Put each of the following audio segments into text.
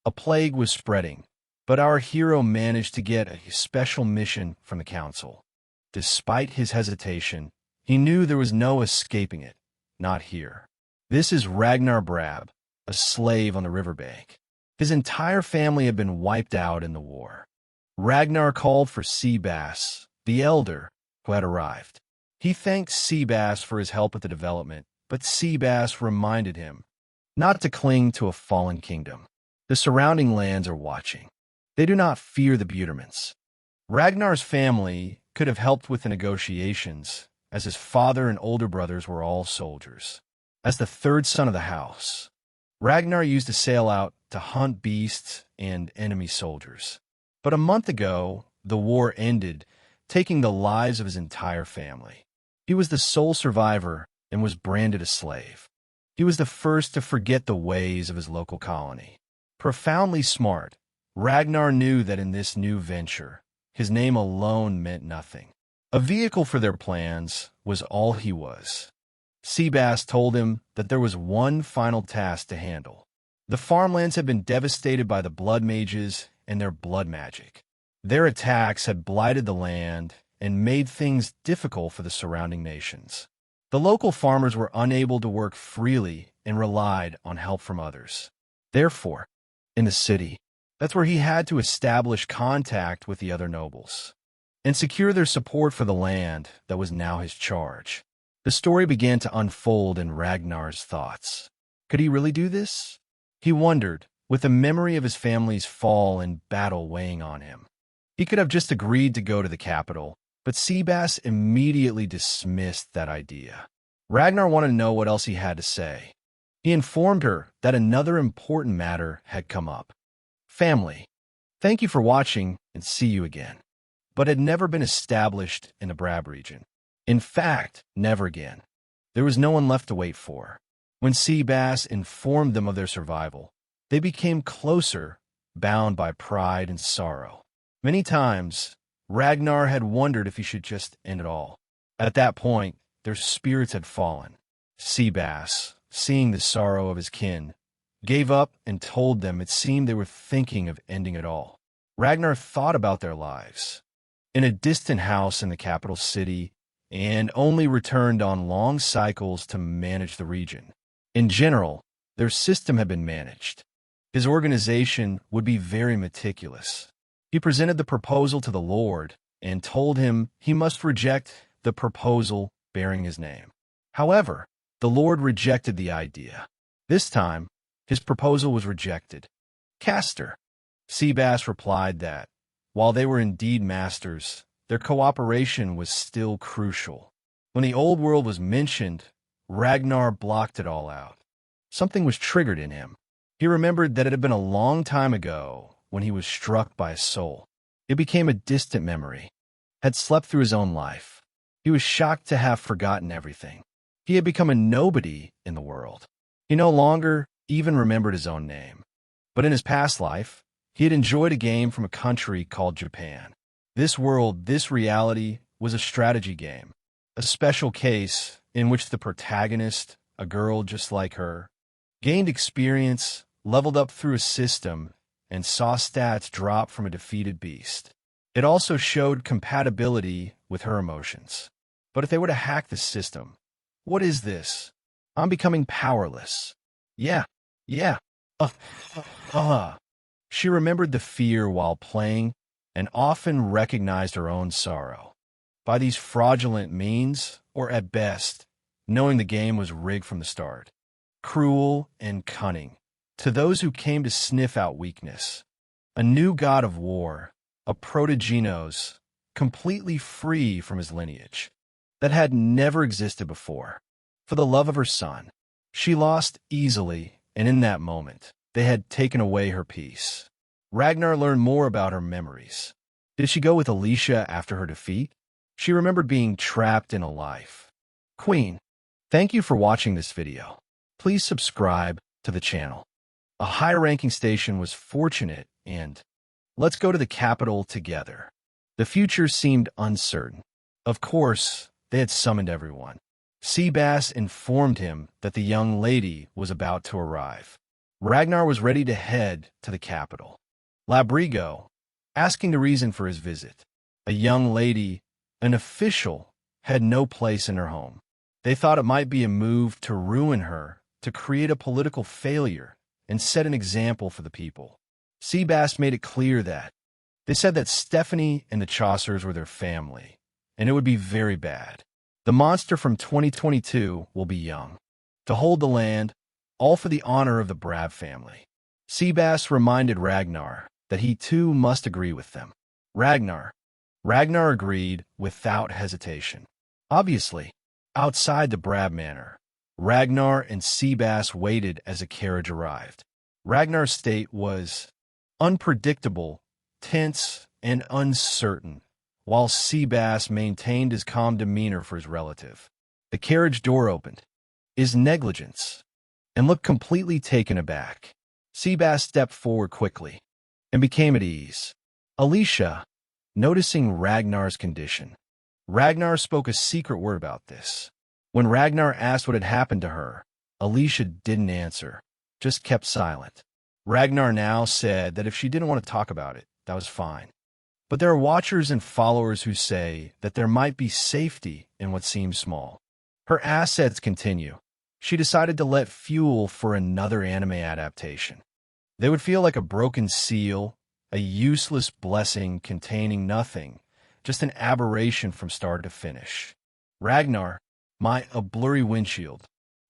A plague was spreading, but our hero managed to get a special mission from the council. Despite his hesitation, he knew there was no escaping it, not here. This is Ragnar Brab, a slave on the riverbank. His entire family had been wiped out in the war. Ragnar called for Seabass, the elder, who had arrived. He thanked Seabass for his help with the development, but Seabass reminded him not to cling to a fallen kingdom. The surrounding lands are watching. They do not fear the Butermans. Ragnar's family could have helped with the negotiations, as his father and older brothers were all soldiers. As the third son of the house, Ragnar used to sail out to hunt beasts and enemy soldiers. But a month ago, the war ended, taking the lives of his entire family. He was the sole survivor and was branded a slave. He was the first to forget the ways of his local colony. Profoundly smart, Ragnar knew that in this new venture, his name alone meant nothing. A vehicle for their plans was all he was. Seabass told him that there was one final task to handle. The farmlands had been devastated by the blood mages and their blood magic. Their attacks had blighted the land and made things difficult for the surrounding nations. The local farmers were unable to work freely and relied on help from others. Therefore, in the city, that's where he had to establish contact with the other nobles and secure their support for the land that was now his charge. The story began to unfold in Ragnar's thoughts. Could he really do this? He wondered, with the memory of his family's fall and battle weighing on him. He could have just agreed to go to the capital, but Seabass immediately dismissed that idea. Ragnar wanted to know what else he had to say. He informed her that another important matter had come up. Family. Thank you for watching, and see you again. But had never been established in the Brab region. In fact, never again. There was no one left to wait for. When Seabass informed them of their survival, they became closer, bound by pride and sorrow. Many times, Ragnar had wondered if he should just end it all. At that point, their spirits had fallen. Seabass, seeing the sorrow of his kin, gave up and told them it seemed they were thinking of ending it all. Ragnar thought about their lives in a distant house in the capital city and only returned on long cycles to manage the region. In general, their system had been managed. His organization would be very meticulous. He presented the proposal to the Lord and told him he must reject the proposal bearing his name. However, the Lord rejected the idea. This time, his proposal was rejected. Castor. Seabass replied that, while they were indeed masters, their cooperation was still crucial. When the old world was mentioned, Ragnar blocked it all out. Something was triggered in him. He remembered that it had been a long time ago when he was struck by a soul. It became a distant memory, had slept through his own life. He was shocked to have forgotten everything. He had become a nobody in the world. He no longer even remembered his own name. But in his past life, he had enjoyed a game from a country called Japan. This world, this reality, was a strategy game, a special case in which the protagonist, a girl just like her, gained experience, leveled up through a system, and saw stats drop from a defeated beast. It also showed compatibility with her emotions. But if they were to hack the system, what is this? I'm becoming powerless. Yeah. She remembered the fear while playing and often recognized her own sorrow. By these fraudulent means, or at best, knowing the game was rigged from the start. Cruel and cunning. To those who came to sniff out weakness. A new god of war, a protogenos, completely free from his lineage, that had never existed before. For the love of her son, she lost easily, and in that moment, they had taken away her peace. Ragnar learned more about her memories. Did she go with Alicia after her defeat? She remembered being trapped in a life. Queen, thank you for watching this video. Please subscribe to the channel. A high-ranking station was fortunate and let's go to the capital together. The future seemed uncertain. Of course, they had summoned everyone. Seabass informed him that the young lady was about to arrive. Ragnar was ready to head to the capital, Labrigo, asking the reason for his visit. A young lady, an official, had no place in her home. They thought it might be a move to ruin her, to create a political failure, and set an example for the people. Seabass made it clear that they said that Stephanie and the Chaucers were their family, and it would be very bad. The monster from 2022 will be young, to hold the land, all for the honor of the Brav family. Seabass reminded Ragnar that he too must agree with them. Ragnar agreed without hesitation. Obviously, outside the Brav manor, Ragnar and Seabass waited as a carriage arrived. Ragnar's state was unpredictable, tense, and uncertain, while Seabass maintained his calm demeanor for his relative. The carriage door opened, his negligence, and looked completely taken aback. Seabass stepped forward quickly and became at ease. Alicia, noticing Ragnar's condition, Ragnar spoke a secret word about this. When Ragnar asked what had happened to her, Alicia didn't answer, just kept silent. Ragnar now said that if she didn't want to talk about it, that was fine. But there are watchers and followers who say that there might be safety in what seems small. Her assets continue. She decided to let fuel for another anime adaptation. They would feel like a broken seal, a useless blessing containing nothing, just an aberration from start to finish. Ragnar, a blurry windshield.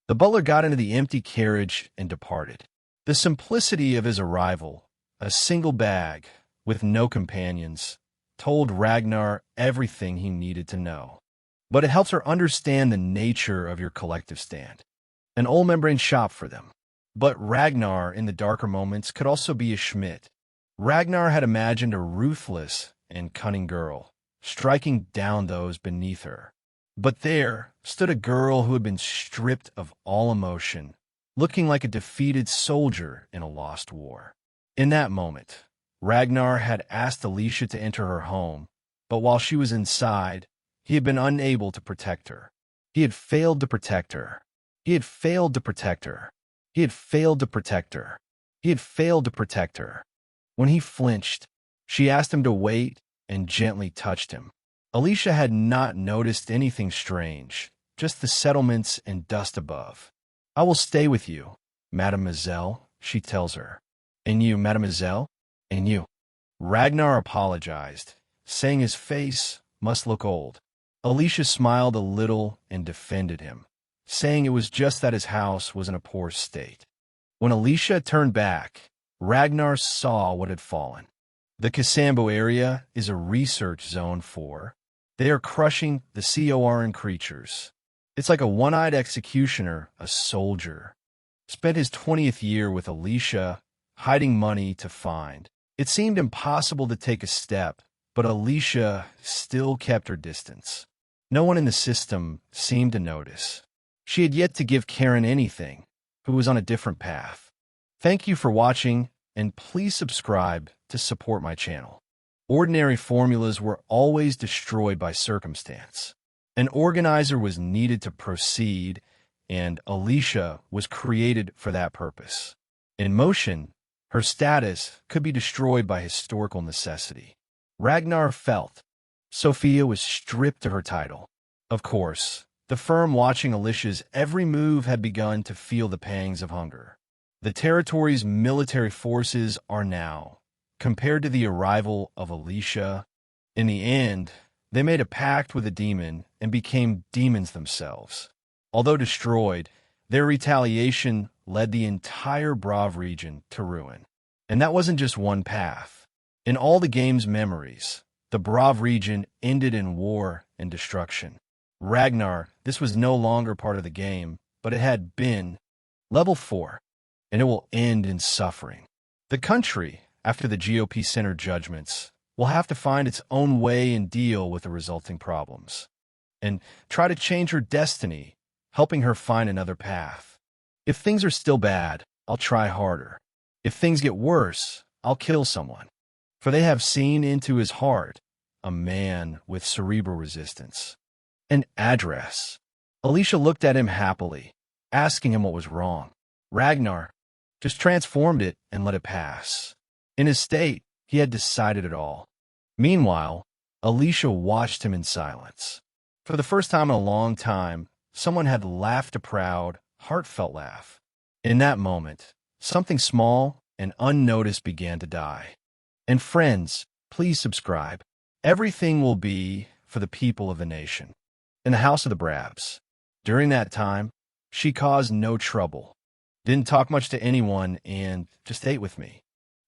The butler got into the empty carriage and departed. The simplicity of his arrival, a single bag, with no companions, told Ragnar everything he needed to know. But it helps her understand the nature of your collective stand. An old membrane shop for them. But Ragnar, in the darker moments, could also be a Schmidt. Ragnar had imagined a ruthless and cunning girl, striking down those beneath her. But there stood a girl who had been stripped of all emotion, looking like a defeated soldier in a lost war. In that moment, Ragnar had asked Alicia to enter her home, but while she was inside, he had been unable to protect her. He had failed to protect her. He had failed to protect her. He had failed to protect her. He had failed to protect her. When he flinched, she asked him to wait and gently touched him. Alicia had not noticed anything strange, just the settlements and dust above. "I will stay with you, mademoiselle," she tells her. "And you, mademoiselle? And you?" Ragnar apologized, saying his face must look old. Alicia smiled a little and defended him, saying it was just that his house was in a poor state. When Alicia turned back, Ragnar saw what had fallen. The Kasambo area is a research zone for. They are crushing the CORN creatures. It's like a one-eyed executioner, a soldier. Spent his 20th year with Alicia, hiding money to find. It seemed impossible to take a step, but Alicia still kept her distance. No one in the system seemed to notice. She had yet to give Karen anything, who was on a different path. Thank you for watching, and please subscribe to support my channel. Ordinary formulas were always destroyed by circumstance. An organizer was needed to proceed, and Alicia was created for that purpose. In motion, her status could be destroyed by historical necessity. Ragnar felt Sophia was stripped to her title. Of course, the firm watching Alicia's every move had begun to feel the pangs of hunger. The territory's military forces are now, compared to the arrival of Alicia, in the end, they made a pact with a demon and became demons themselves. Although destroyed, their retaliation led the entire Brav region to ruin. And that wasn't just one path. In all the game's memories, the Brav region ended in war and destruction. Ragnar, this was no longer part of the game, but it had been. Level 4, and it will end in suffering. The country, after the GOP-centered judgments, will have to find its own way and deal with the resulting problems, and try to change her destiny, helping her find another path. If things are still bad, I'll try harder. If things get worse, I'll kill someone. For they have seen into his heart, a man with cerebral resistance. An address. Alicia looked at him happily, asking him what was wrong. Ragnar, just transformed it and let it pass. In his state, he had decided it all. Meanwhile, Alicia watched him in silence. For the first time in a long time, someone had laughed a proud, heartfelt laugh. In that moment, something small and unnoticed began to die. And friends, please subscribe. Everything will be for the people of the nation. In the house of the Brabs. During that time, she caused no trouble, didn't talk much to anyone, and just ate with me.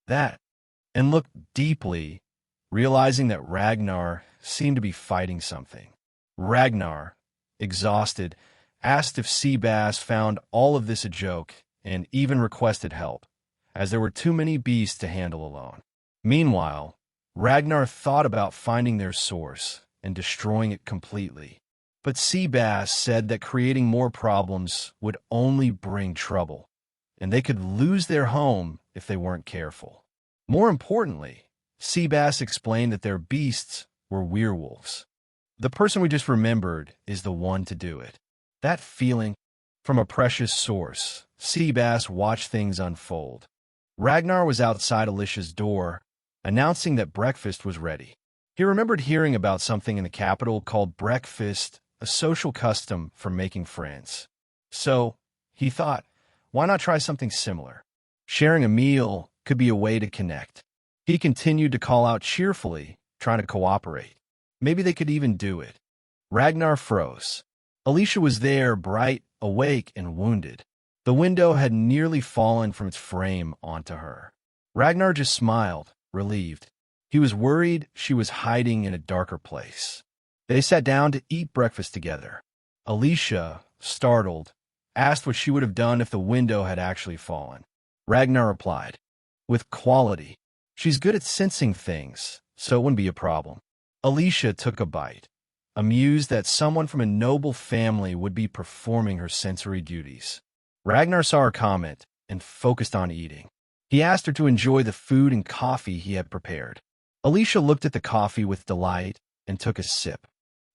That, and looked deeply, realizing that Ragnar seemed to be fighting something. Ragnar, exhausted, asked if Seabass found all of this a joke and even requested help, as there were too many beasts to handle alone. Meanwhile, Ragnar thought about finding their source and destroying it completely. But Seabass said that creating more problems would only bring trouble, and they could lose their home if they weren't careful. More importantly, Seabass explained that their beasts were werewolves. The person we just remembered is the one to do it. That feeling from a precious source, Seabass watched things unfold. Ragnar was outside Alicia's door, announcing that breakfast was ready. He remembered hearing about something in the capital called breakfast, a social custom for making friends. So, he thought, why not try something similar? Sharing a meal could be a way to connect. He continued to call out cheerfully, trying to cooperate. Maybe they could even do it. Ragnar froze. Alicia was there, bright, awake, and wounded. The window had nearly fallen from its frame onto her. Ragnar just smiled, relieved. He was worried she was hiding in a darker place. They sat down to eat breakfast together. Alicia, startled, asked what she would have done if the window had actually fallen. Ragnar replied, with quality. She's good at sensing things, so it wouldn't be a problem. Alicia took a bite, amused that someone from a noble family would be performing her sensory duties. Ragnar saw her comment and focused on eating. He asked her to enjoy the food and coffee he had prepared. Alicia looked at the coffee with delight and took a sip,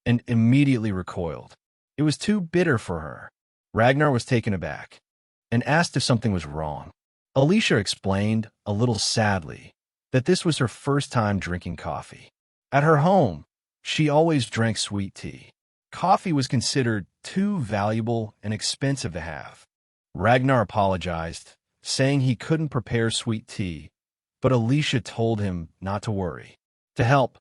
and immediately recoiled. It was too bitter for her. Ragnar was taken aback and asked if something was wrong. Alicia explained, a little sadly, that this was her first time drinking coffee. At her home, she always drank sweet tea. Coffee was considered too valuable and expensive to have. Ragnar apologized, saying he couldn't prepare sweet tea, but Alicia told him not to worry. To help,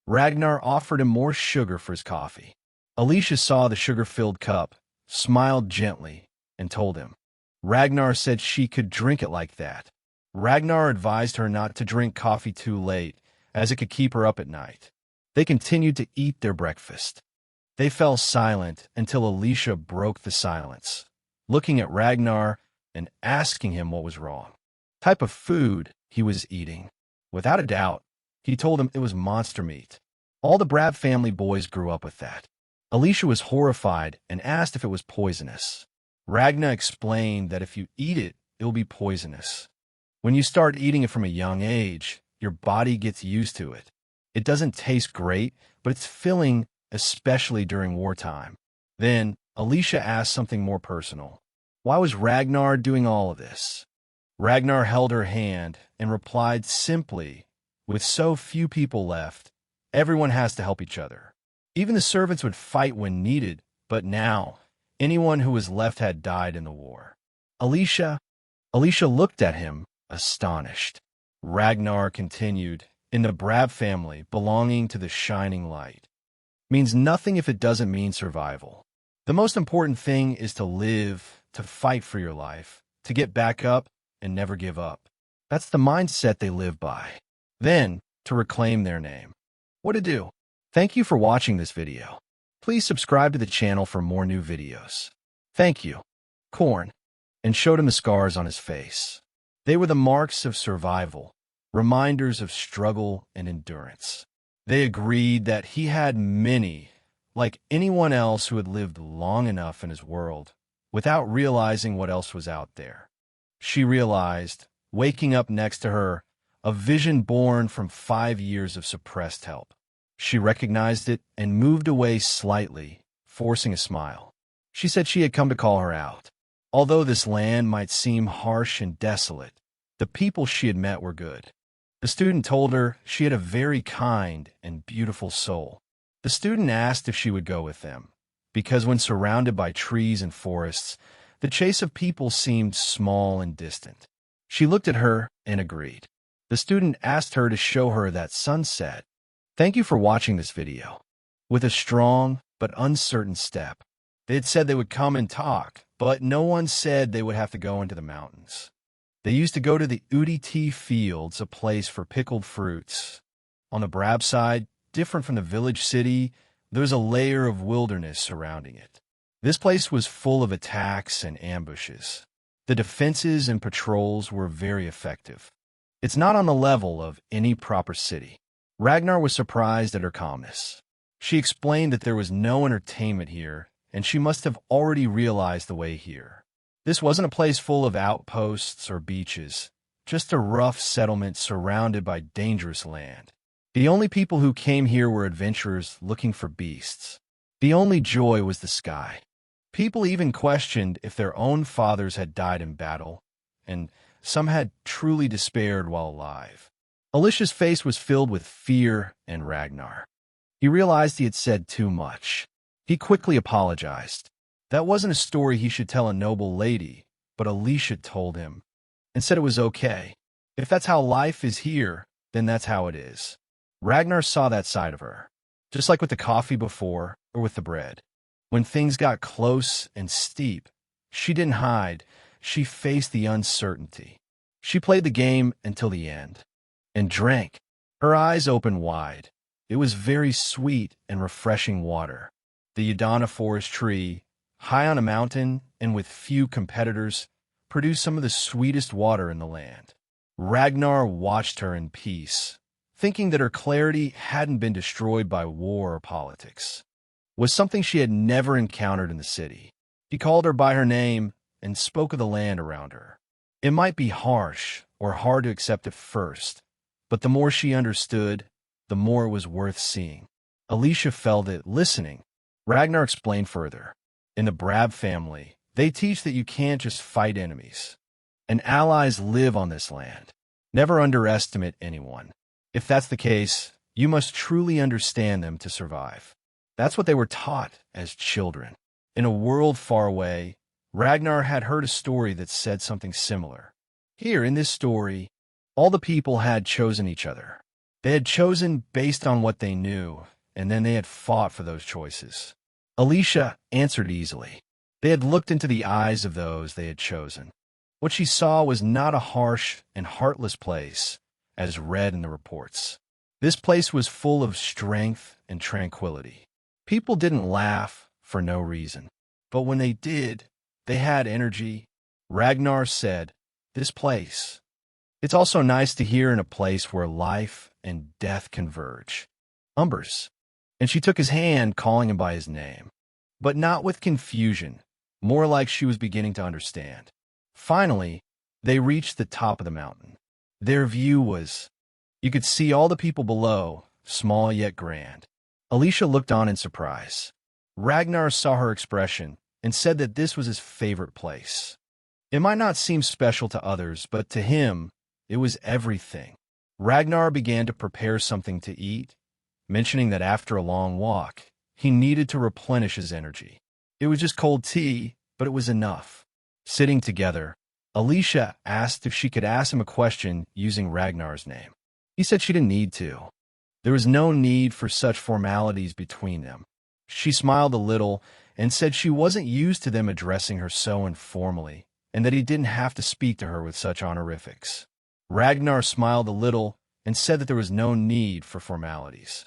Ragnar offered him more sugar for his coffee. Alicia saw the sugar-filled cup, smiled gently, and told him. Ragnar said she could drink it like that. Ragnar advised her not to drink coffee too late, as it could keep her up at night. They continued to eat their breakfast. They fell silent until Alicia broke the silence, looking at Ragnar and asking him what was wrong. Type of food he was eating. Without a doubt, he told him it was monster meat. All the Brab family boys grew up with that. Alicia was horrified and asked if it was poisonous. Ragnar explained that if you eat it, it will be poisonous. When you start eating it from a young age, your body gets used to it. It doesn't taste great, but it's filling, especially during wartime. Then, Alicia asked something more personal. Why was Ragnar doing all of this? Ragnar held her hand and replied simply, with so few people left, everyone has to help each other. Even the servants would fight when needed, but now, anyone who was left had died in the war. Alicia looked at him, astonished. Ragnar continued, in the Brab family belonging to the shining light. Means nothing if it doesn't mean survival. The most important thing is to live, to fight for your life, to get back up and never give up. That's the mindset they live by. Then, to reclaim their name. What to do? Thank you for watching this video. Please subscribe to the channel for more new videos. Thank you. Corn. And showed him the scars on his face. They were the marks of survival, reminders of struggle and endurance. They agreed that he had many, like anyone else who had lived long enough in his world, without realizing what else was out there. She realized, waking up next to her, a vision born from 5 years of suppressed help. She recognized it and moved away slightly, forcing a smile. She said she had come to call her out. Although this land might seem harsh and desolate, the people she had met were good. The student told her she had a very kind and beautiful soul. The student asked if she would go with them, because when surrounded by trees and forests, the chase of people seemed small and distant. She looked at her and agreed. The student asked her to show her that sunset. Thank you for watching this video. With a strong but uncertain step, they had said they would come and talk, but no one said they would have to go into the mountains. They used to go to the Udt fields, a place for pickled fruits. On the Brab side, different from the village city, there was a layer of wilderness surrounding it. This place was full of attacks and ambushes. The defenses and patrols were very effective. It's not on the level of any proper city. Ragnar was surprised at her calmness. She explained that there was no entertainment here, and she must have already realized the way here. This wasn't a place full of outposts or beaches, just a rough settlement surrounded by dangerous land. The only people who came here were adventurers looking for beasts. The only joy was the sky. People even questioned if their own fathers had died in battle, and some had truly despaired while alive. Alicia's face was filled with fear and Ragnar. He realized he had said too much. He quickly apologized. That wasn't a story he should tell a noble lady, but Alicia told him, and said it was okay. If that's how life is here, then that's how it is. Ragnar saw that side of her, just like with the coffee before or with the bread. When things got close and steep, she didn't hide. She faced the uncertainty. She played the game until the end, and drank. Her eyes opened wide. It was very sweet and refreshing water. The Udana forest tree, high on a mountain and with few competitors, produced some of the sweetest water in the land. Ragnar watched her in peace, thinking that her clarity hadn't been destroyed by war or politics. Was something she had never encountered in the city. He called her by her name and spoke of the land around her. It might be harsh or hard to accept at first, but the more she understood, the more it was worth seeing. Alicia felt it listening. Ragnar explained further. In the Brab family, they teach that you can't just fight enemies. And allies live on this land. Never underestimate anyone. If that's the case, you must truly understand them to survive. That's what they were taught as children. In a world far away, Ragnar had heard a story that said something similar. Here, in this story, all the people had chosen each other. They had chosen based on what they knew, and then they had fought for those choices. Alicia answered easily. They had looked into the eyes of those they had chosen. What she saw was not a harsh and heartless place, as read in the reports. This place was full of strength and tranquility. People didn't laugh for no reason, but when they did, they had energy. Ragnar said, "This place. It's also nice to hear in a place where life and death converge. Umbers." And she took his hand, calling him by his name, but not with confusion, more like she was beginning to understand. Finally, they reached the top of the mountain. Their view was, you could see all the people below, small yet grand. Alicia looked on in surprise. Ragnar saw her expression and said that this was his favorite place. It might not seem special to others, but to him, it was everything. Ragnar began to prepare something to eat, mentioning that after a long walk, he needed to replenish his energy. It was just cold tea, but it was enough. Sitting together, Alicia asked if she could ask him a question using Ragnar's name. He said she didn't need to. There was no need for such formalities between them. She smiled a little and said she wasn't used to them addressing her so informally, and that he didn't have to speak to her with such honorifics. Ragnar smiled a little and said that there was no need for formalities.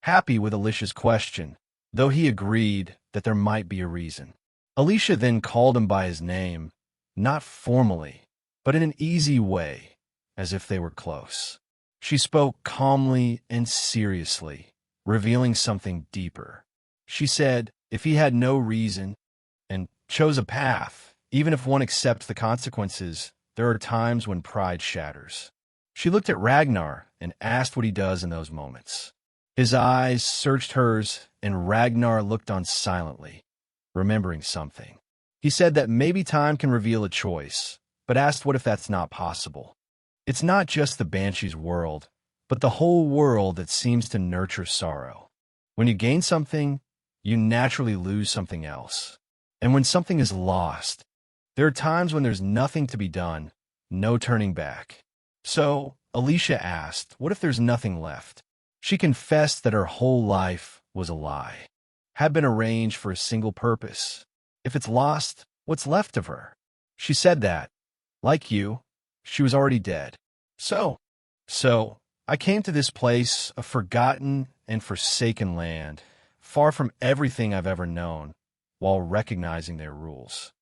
Happy with Alicia's question, though he agreed that there might be a reason. Alicia then called him by his name, not formally, but in an easy way, as if they were close. She spoke calmly and seriously, revealing something deeper. She said if he had no reason and chose a path, even if one accepts the consequences, there are times when pride shatters. She looked at Ragnar and asked what he does in those moments. His eyes searched hers, and Ragnar looked on silently, remembering something. He said that maybe time can reveal a choice, but asked what if that's not possible. It's not just the Banshee's world, but the whole world that seems to nurture sorrow. When you gain something, you naturally lose something else. And when something is lost, there are times when there's nothing to be done, no turning back. So, Alicia asked, what if there's nothing left? She confessed that her whole life was a lie, had been arranged for a single purpose. If it's lost, what's left of her? She said that, like you, she was already dead. So, I came to this place, a forgotten and forsaken land, far from everything I've ever known, while recognizing their rules.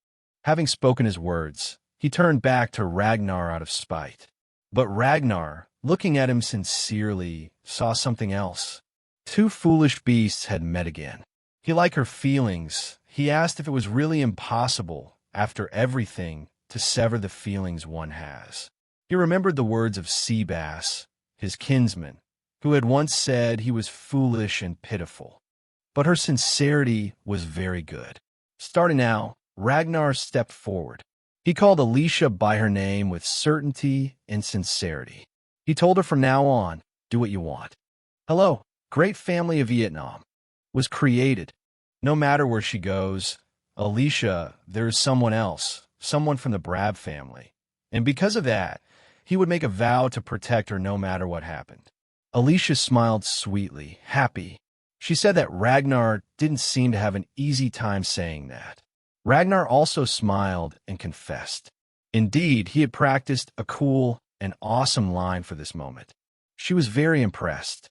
Having spoken his words, he turned back to Ragnar out of spite. But Ragnar, looking at him sincerely, saw something else. Two foolish beasts had met again. He liked her feelings. He asked if it was really impossible, after everything, to sever the feelings one has. He remembered the words of Seabass, his kinsman, who had once said he was foolish and pitiful. But her sincerity was very good. Starting now, Ragnar stepped forward. He called Alicia by her name with certainty and sincerity. He told her from now on, do what you want. Hello, great family of Vietnam, was created. No matter where she goes, Alicia, there is someone else, someone from the Brab family. And because of that, he would make a vow to protect her no matter what happened. Alicia smiled sweetly, happy. She said that Ragnar didn't seem to have an easy time saying that. Ragnar also smiled and confessed. Indeed, he had practiced a cool and awesome line for this moment. She was very impressed.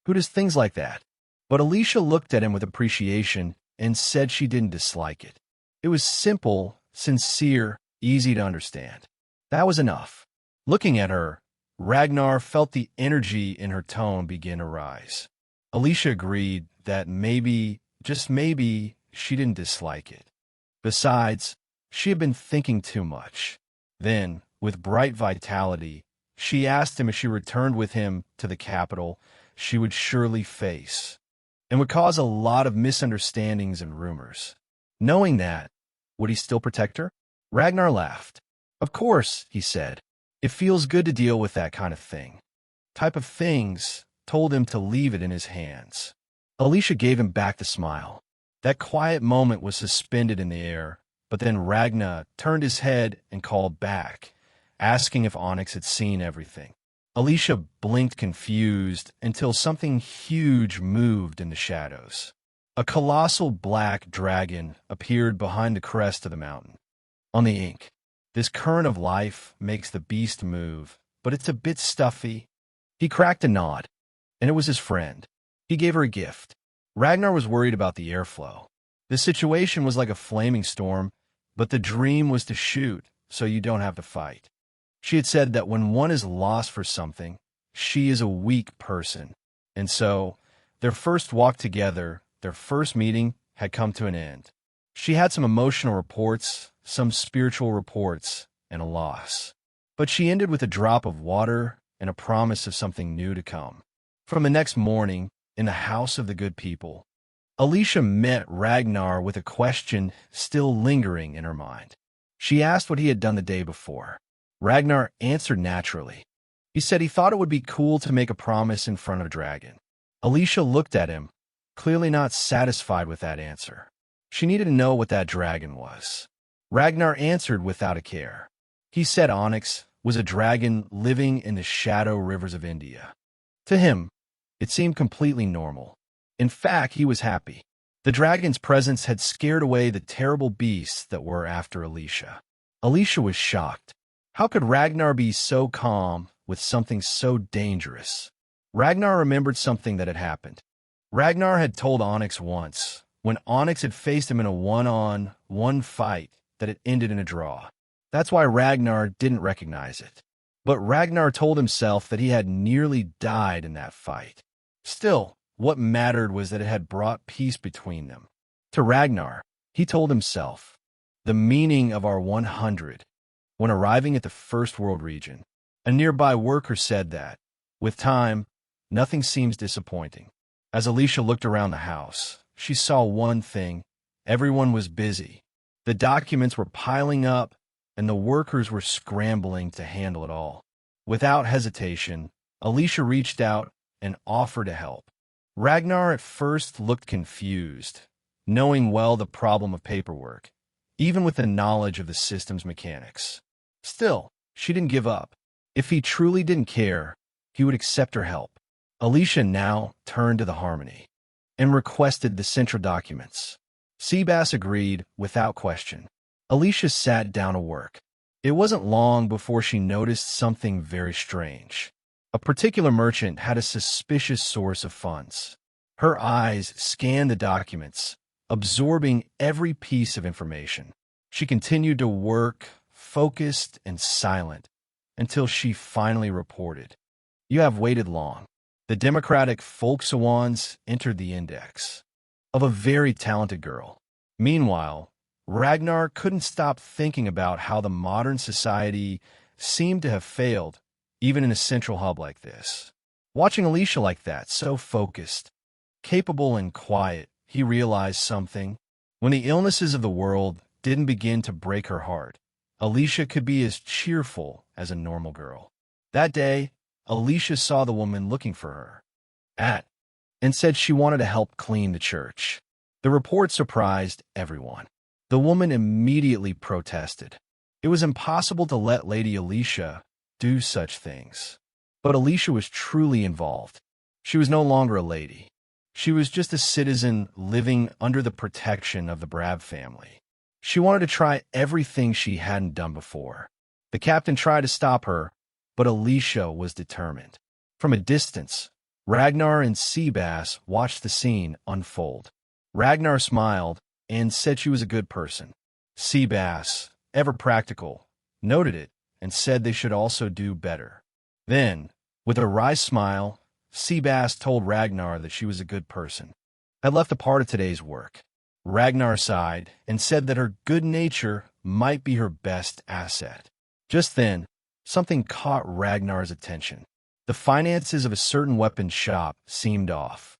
Who does things like that? But Alicia looked at him with appreciation and said she didn't dislike it. It was simple, sincere, easy to understand. That was enough. Looking at her, Ragnar felt the energy in her tone begin to rise. Alicia agreed that maybe, just maybe, she didn't dislike it. Besides, she had been thinking too much. Then, with bright vitality, she asked him if she returned with him to the capital, she would surely face, and would cause a lot of misunderstandings and rumors. Knowing that, would he still protect her? Ragnar laughed. Of course, he said. It feels good to deal with that kind of thing. Type of things told him to leave it in his hands. Alicia gave him back the smile. That quiet moment was suspended in the air, but then Ragnar turned his head and called back, asking if Onyx had seen everything. Alicia blinked confused until something huge moved in the shadows. A colossal black dragon appeared behind the crest of the mountain. On the ink, this current of life makes the beast move, but it's a bit stuffy. He cracked a nod, and it was his friend. He gave her a gift. Ragnar was worried about the airflow. The situation was like a flaming storm, but the dream was to shoot, so you don't have to fight. She had said that when one is lost for something, she is a weak person. And so, their first walk together, their first meeting, had come to an end. She had some emotional reports, some spiritual reports, and a loss. But she ended with a drop of water and a promise of something new to come. From the next morning, in the house of the good people, Alicia met Ragnar with a question still lingering in her mind. She asked what he had done the day before. Ragnar answered naturally. He said he thought it would be cool to make a promise in front of a dragon. Alicia looked at him, clearly not satisfied with that answer. She needed to know what that dragon was. Ragnar answered without a care. He said Onyx was a dragon living in the shadow rivers of India. To him, it seemed completely normal. In fact, he was happy. The dragon's presence had scared away the terrible beasts that were after Alicia. Alicia was shocked. How could Ragnar be so calm with something so dangerous? Ragnar remembered something that had happened. Ragnar had told Onyx once, when Onyx had faced him in a one-on-one fight, that it ended in a draw. That's why Ragnar didn't recognize it. But Ragnar told himself that he had nearly died in that fight. Still, what mattered was that it had brought peace between them. To Ragnar, he told himself, the meaning of our 100. When arriving at the First World region, a nearby worker said that, with time, nothing seems disappointing. As Alicia looked around the house, she saw one thing. Everyone was busy. The documents were piling up, and the workers were scrambling to handle it all. Without hesitation, Alicia reached out and offered to help. Ragnar at first looked confused, knowing well the problem of paperwork, even with the knowledge of the system's mechanics. Still, she didn't give up. If he truly didn't care, he would accept her help. Alicia now turned to the Harmony and requested the central documents. Seabass agreed without question. Alicia sat down to work. It wasn't long before she noticed something very strange. A particular merchant had a suspicious source of funds. Her eyes scanned the documents, absorbing every piece of information. She continued to work, focused and silent, until she finally reported. "You have waited long." The democratic Volkswans entered the index of a very talented girl. Meanwhile, Ragnar couldn't stop thinking about how the modern society seemed to have failed, even in a central hub like this. Watching Alicia like that, so focused, capable and quiet, he realized something. When the illnesses of the world didn't begin to break her heart, Alicia could be as cheerful as a normal girl. That day, Alicia saw the woman looking for her and said she wanted to help clean the church. The report surprised everyone. The woman immediately protested. It was impossible to let Lady Alicia do such things. But Alicia was truly involved. She was no longer a lady. She was just a citizen living under the protection of the Brab family. She wanted to try everything she hadn't done before. The captain tried to stop her, but Alicia was determined. From a distance, Ragnar and Seabass watched the scene unfold. Ragnar smiled and said she was a good person. Seabass, ever practical, noted it and said they should also do better. Then, with a wry smile, Seabass told Ragnar that she was a good person. Had left a part of today's work. Ragnar sighed and said that her good nature might be her best asset. Just then, something caught Ragnar's attention. The finances of a certain weapons shop seemed off.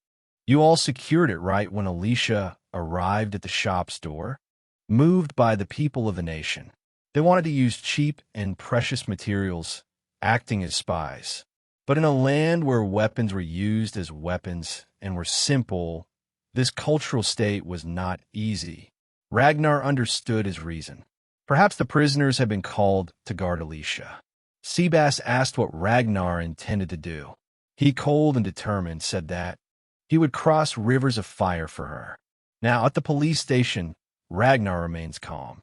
"You all secured it right when Alicia arrived at the shop's door?" Moved by the people of the nation. They wanted to use cheap and precious materials, acting as spies. But in a land where weapons were used as weapons and were simple, this cultural state was not easy. Ragnar understood his reason. Perhaps the prisoners had been called to guard Alicia. Seabass asked what Ragnar intended to do. He, cold and determined, said that he would cross rivers of fire for her. Now, at the police station, Ragnar remains calm.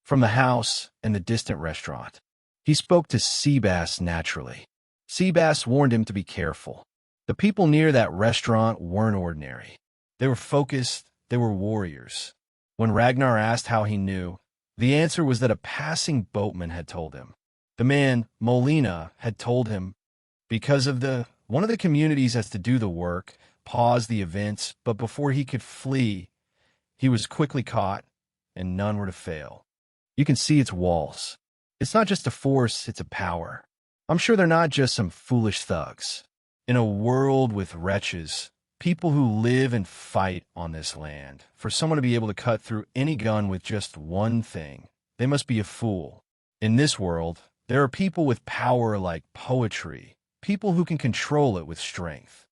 From the house and the distant restaurant, he spoke to Seabass naturally. Seabass warned him to be careful. The people near that restaurant weren't ordinary. They were focused, they were warriors. When Ragnar asked how he knew, the answer was that a passing boatman had told him. The man, Molina, had told him because of one of the communities has to do the work, pause the events, but before he could flee, he was quickly caught, and none were to fail. You can see its walls. It's not just a force, it's a power. I'm sure they're not just some foolish thugs. In a world with wretches, people who live and fight on this land, for someone to be able to cut through any gun with just one thing, they must be a fool. In this world, there are people with power like poetry, people who can control it with strength.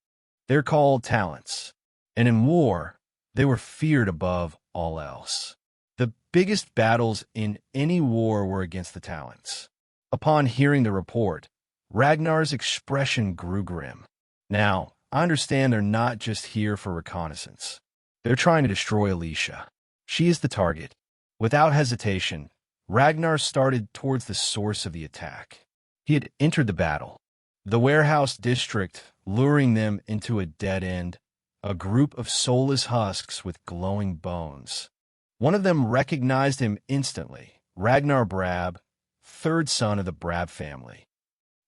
They're called talents. And in war, they were feared above all else. The biggest battles in any war were against the talents. Upon hearing the report, Ragnar's expression grew grim. Now, I understand they're not just here for reconnaissance. They're trying to destroy Alicia. She is the target. Without hesitation, Ragnar started towards the source of the attack. He had entered the battle, the warehouse district, luring them into a dead end, a group of soulless husks with glowing bones. One of them recognized him instantly, Ragnar Brab, third son of the Brab family.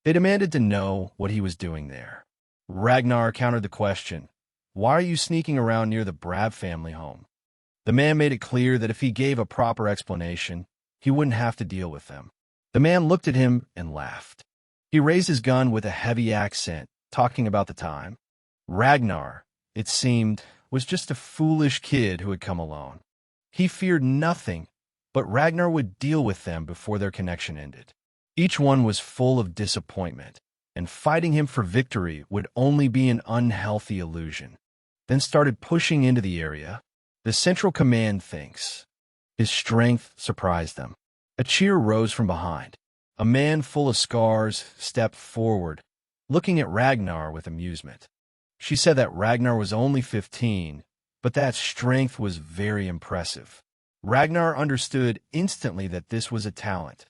They demanded to know what he was doing there. Ragnar countered the question, "Why are you sneaking around near the Brab family home?" The man made it clear that if he gave a proper explanation, he wouldn't have to deal with them. The man looked at him and laughed. He raised his gun with a heavy accent, talking about the time. Ragnar, it seemed, was just a foolish kid who had come alone. He feared nothing but Ragnar would deal with them before their connection ended. Each one was full of disappointment, and fighting him for victory would only be an unhealthy illusion. Then started pushing into the area. The Central Command thinks. His strength surprised them. A cheer rose from behind. A man full of scars stepped forward, looking at Ragnar with amusement. She said that Ragnar was only 15, but that strength was very impressive. Ragnar understood instantly that this was a talent.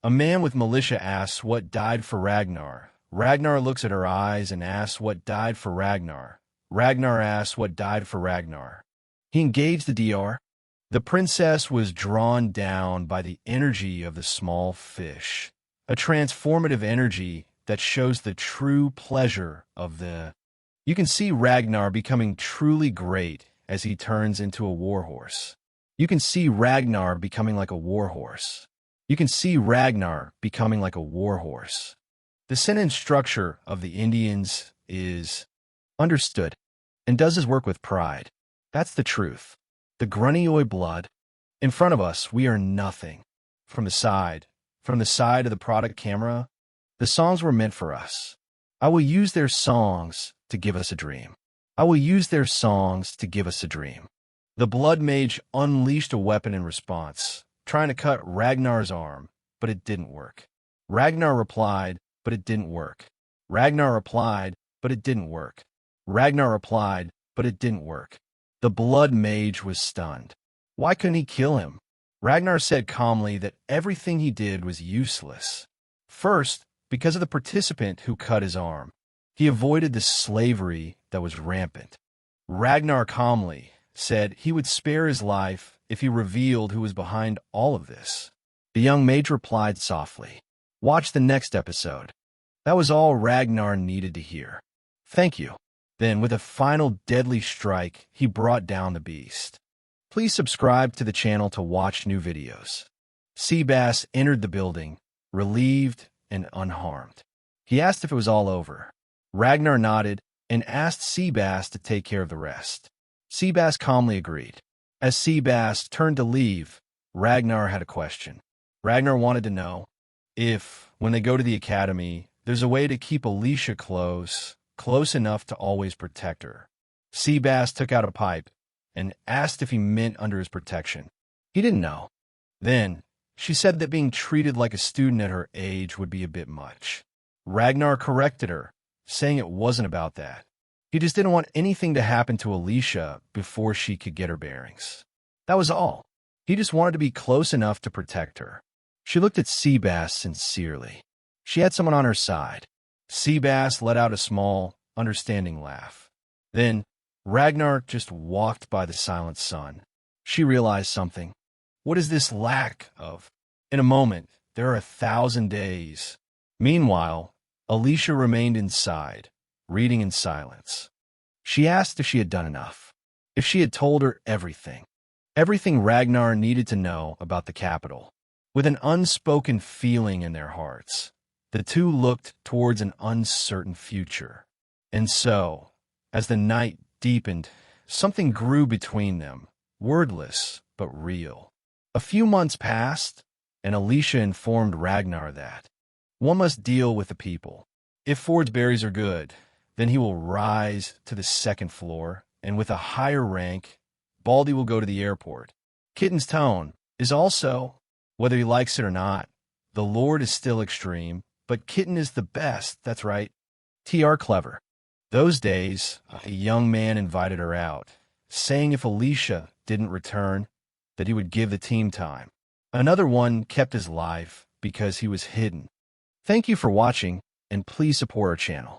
A man with militia asks what died for Ragnar. Ragnar looks at her eyes and asks what died for Ragnar. Ragnar asks what died for Ragnar. He engaged the DR. The princess was drawn down by the energy of the small fish, a transformative energy that shows the true pleasure of the... You can see Ragnar becoming truly great as he turns into a warhorse. You can see Ragnar becoming like a warhorse. You can see Ragnar becoming like a warhorse. The sentence structure of the Indians is understood and does his work with pride. That's the truth. The Grunnioi blood. In front of us, we are nothing. From the side of the product camera, the songs were meant for us. I will use their songs to give us a dream. I will use their songs to give us a dream. The Blood Mage unleashed a weapon in response, trying to cut Ragnar's arm, but it didn't work. Ragnar replied, but it didn't work. Ragnar replied, but it didn't work. Ragnar replied, but it didn't work. The Blood Mage was stunned. Why couldn't he kill him? Ragnar said calmly that everything he did was useless. First, because of the participant who cut his arm. He avoided the slavery that was rampant. Ragnar calmly said he would spare his life if he revealed who was behind all of this. The young mage replied softly, "Watch the next episode." That was all Ragnar needed to hear. "Thank you." Then, with a final deadly strike, he brought down the beast. Please subscribe to the channel to watch new videos. Seabass entered the building, relieved and unharmed. He asked if it was all over. Ragnar nodded and asked Seabass to take care of the rest. Seabass calmly agreed. As Seabass turned to leave, Ragnar had a question. Ragnar wanted to know if, when they go to the academy, there's a way to keep Alicia close enough to always protect her. Seabass took out a pipe and asked if he meant under his protection. He didn't know. Then, she said that being treated like a student at her age would be a bit much. Ragnar corrected her, saying it wasn't about that. He just didn't want anything to happen to Alicia before she could get her bearings. That was all. He just wanted to be close enough to protect her. She looked at Seabass sincerely. She had someone on her side. Seabass let out a small, understanding laugh. Then, Ragnar just walked by the silent sun. She realized something. What is this lack of? In a moment, there are 1,000 days. Meanwhile, Alicia remained inside, reading in silence. She asked if she had done enough, if she had told her everything Ragnar needed to know about the capital. With an unspoken feeling in their hearts, the two looked towards an uncertain future. And so, as the night deepened, something grew between them, wordless but real. A few months passed, and Alicia informed Ragnar that one must deal with the people. If Ford's berries are good, then he will rise to the second floor, and with a higher rank, Baldy will go to the airport. Kitten's tone is also, whether he likes it or not, the Lord is still extreme, but Kitten is the best, that's right. TR clever. Those days, a young man invited her out, saying if Alicia didn't return, that he would give the team time. Another one kept his life because he was hidden. Thank you for watching, and please support our channel.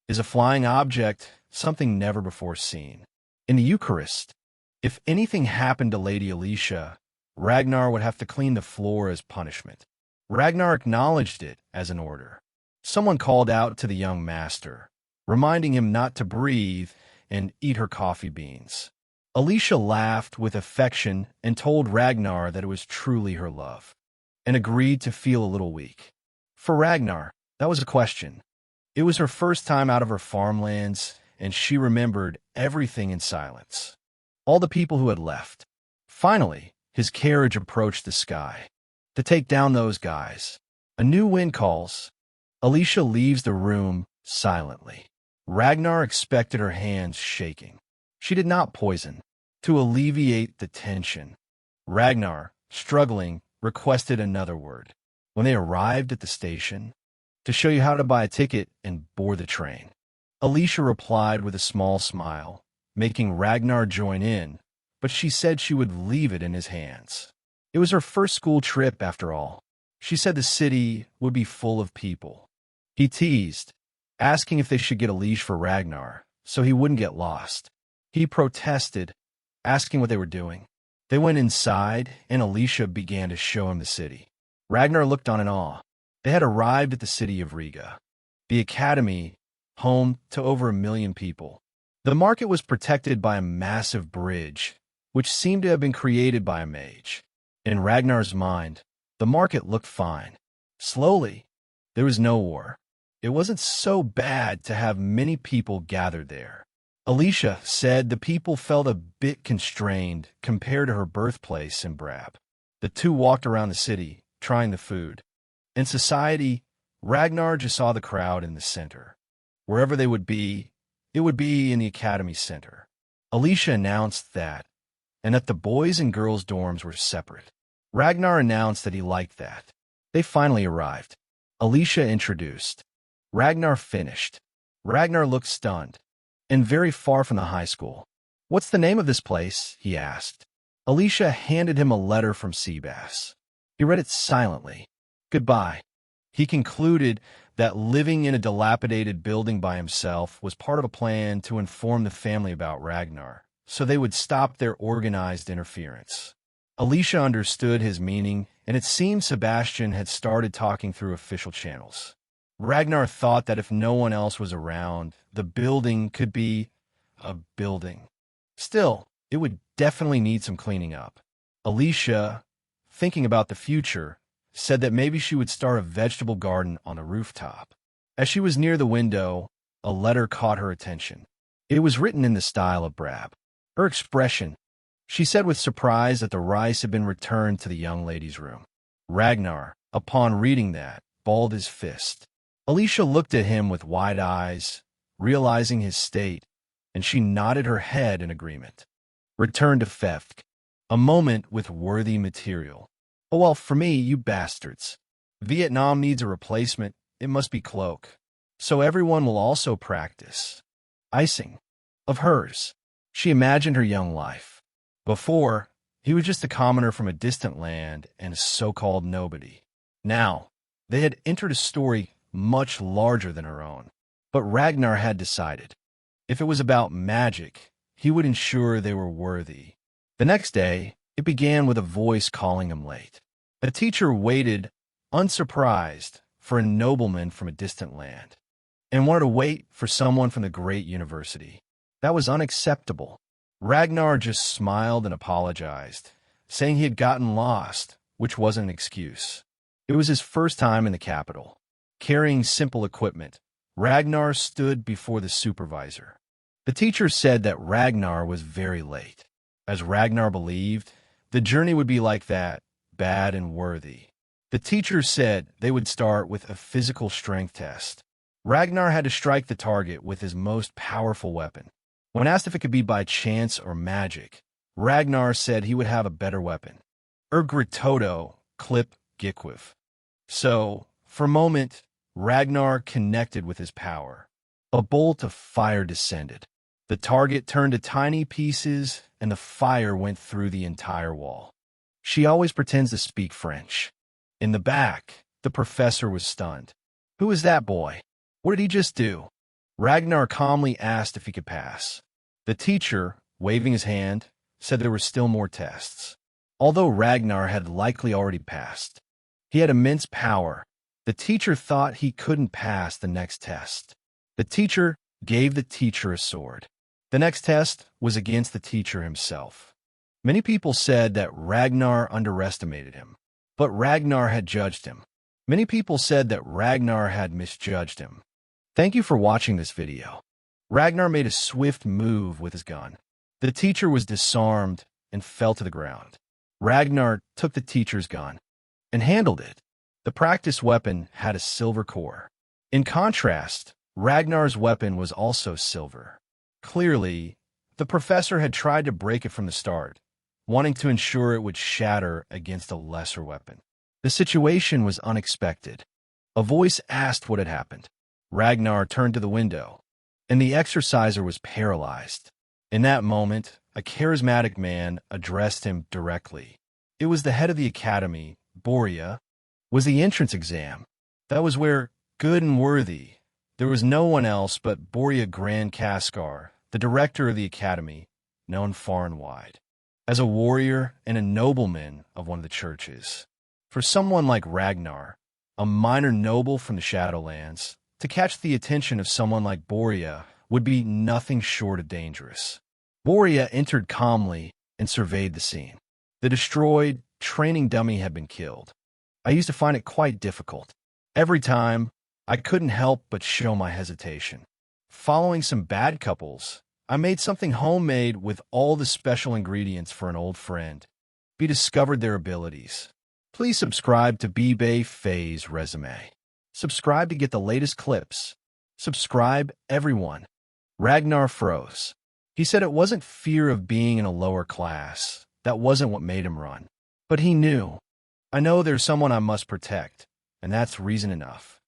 Is a flying object something never before seen? In the Eucharist, if anything happened to Lady Alicia, Ragnar would have to clean the floor as punishment. Ragnar acknowledged it as an order. Someone called out to the young master, reminding him not to breathe and eat her coffee beans. Alicia laughed with affection and told Ragnar that it was truly her love, and agreed to feel a little weak. For Ragnar, that was a question. It was her first time out of her farmlands, and she remembered everything in silence. All the people who had left. Finally, His carriage approached the sky. To take down those guys. A new wind calls. Alicia leaves the room silently. Ragnar expected her hands shaking. She did not poison. To alleviate the tension, Ragnar, struggling, requested another word. When they arrived at the station, to show you how to buy a ticket and board the train. Alicia replied with a small smile, making Ragnar join in, but she said she would leave it in his hands. It was her first school trip, after all. She said the city would be full of people. He teased, asking if they should get a leash for Ragnar, so he wouldn't get lost. He protested, asking what they were doing. They went inside, and Alicia began to show him the city. Ragnar looked on in awe. They had arrived at the city of Riga, the academy, home to over 1 million people. The market was protected by a massive bridge, which seemed to have been created by a mage. In Ragnar's mind, the market looked fine. Slowly, there was no war. It wasn't so bad to have many people gathered there. Alicia said the people felt a bit constrained compared to her birthplace in Brab. The two walked around the city, trying the food. In society, Ragnar just saw the crowd in the center. Wherever they would be, it would be in the academy center. Alicia announced that, and that the boys' and girls' dorms were separate. Ragnar announced that he liked that. They finally arrived. Alicia introduced. Ragnar finished. Ragnar looked stunned, and very far from the high school. "What's the name of this place?" he asked. Alicia handed him a letter from Seabass. He read it silently. "Goodbye." He concluded that living in a dilapidated building by himself was part of a plan to inform the family about Ragnar, so they would stop their organized interference. Alicia understood his meaning, and it seemed Sebastian had started talking through official channels. Ragnar thought that if no one else was around, the building could be a building. Still, it would definitely need some cleaning up. Alicia, thinking about the future, said that maybe she would start a vegetable garden on the rooftop. As she was near the window, a letter caught her attention. It was written in the style of Brab. Her expression, she said with surprise that the rice had been returned to the young lady's room. Ragnar, upon reading that, balled his fist. Alicia looked at him with wide eyes, realizing his state, and she nodded her head in agreement. Return to Fevk. A moment with worthy material. "Oh, well, for me, you bastards. Vietnam needs a replacement. It must be Cloak. So everyone will also practice. Icing. Of hers." She imagined her young life. Before, he was just a commoner from a distant land and a so-called nobody. Now, they had entered a story much larger than her own. But Ragnar had decided. If it was about magic, he would ensure they were worthy. The next day, it began with a voice calling him late. A teacher waited, unsurprised, for a nobleman from a distant land, and wanted to wait for someone from the great university. That was unacceptable. Ragnar just smiled and apologized, saying he had gotten lost, which wasn't an excuse. It was his first time in the capital. Carrying simple equipment, Ragnar stood before the supervisor. The teacher said that Ragnar was very late. As Ragnar believed, the journey would be like that, bad and worthy. The teacher said they would start with a physical strength test. Ragnar had to strike the target with his most powerful weapon. When asked if it could be by chance or magic, Ragnar said he would have a better weapon. Ergritodo, Clip, Gikwiv. So, for a moment, Ragnar connected with his power. A bolt of fire descended. The target turned to tiny pieces, and the fire went through the entire wall. She always pretends to speak French. In the back, the professor was stunned. "Who is that boy? What did he just do?" Ragnar calmly asked if he could pass. The teacher, waving his hand, said there were still more tests. Although Ragnar had likely already passed, he had immense power. The teacher thought he couldn't pass the next test. The teacher gave the teacher a sword. The next test was against the teacher himself. Many people said that Ragnar underestimated him, but Ragnar had judged him. Many people said that Ragnar had misjudged him. Thank you for watching this video. Ragnar made a swift move with his gun. The teacher was disarmed and fell to the ground. Ragnar took the teacher's gun and handled it. The practice weapon had a silver core. In contrast, Ragnar's weapon was also silver. Clearly, the professor had tried to break it from the start, wanting to ensure it would shatter against a lesser weapon. The situation was unexpected. A voice asked what had happened. Ragnar turned to the window, and the exerciser was paralyzed. In that moment, a charismatic man addressed him directly. It was the head of the academy, Boria. Was the entrance exam. That was where, good and worthy, there was no one else but Boria Grand Kaskar, the director of the academy, known far and wide as a warrior and a nobleman of one of the churches. For someone like Ragnar, a minor noble from the Shadowlands, to catch the attention of someone like Boria would be nothing short of dangerous. Boria entered calmly and surveyed the scene. The destroyed training dummy had been killed. I used to find it quite difficult. Every time, I couldn't help but show my hesitation. Following some bad couples, I made something homemade with all the special ingredients for an old friend. We discovered their abilities. Please subscribe to B-Bay Faye's resume. Subscribe to get the latest clips. Subscribe, everyone. Ragnar froze. He said it wasn't fear of being in a lower class. That wasn't what made him run. But he knew. I know there's someone I must protect, and that's reason enough.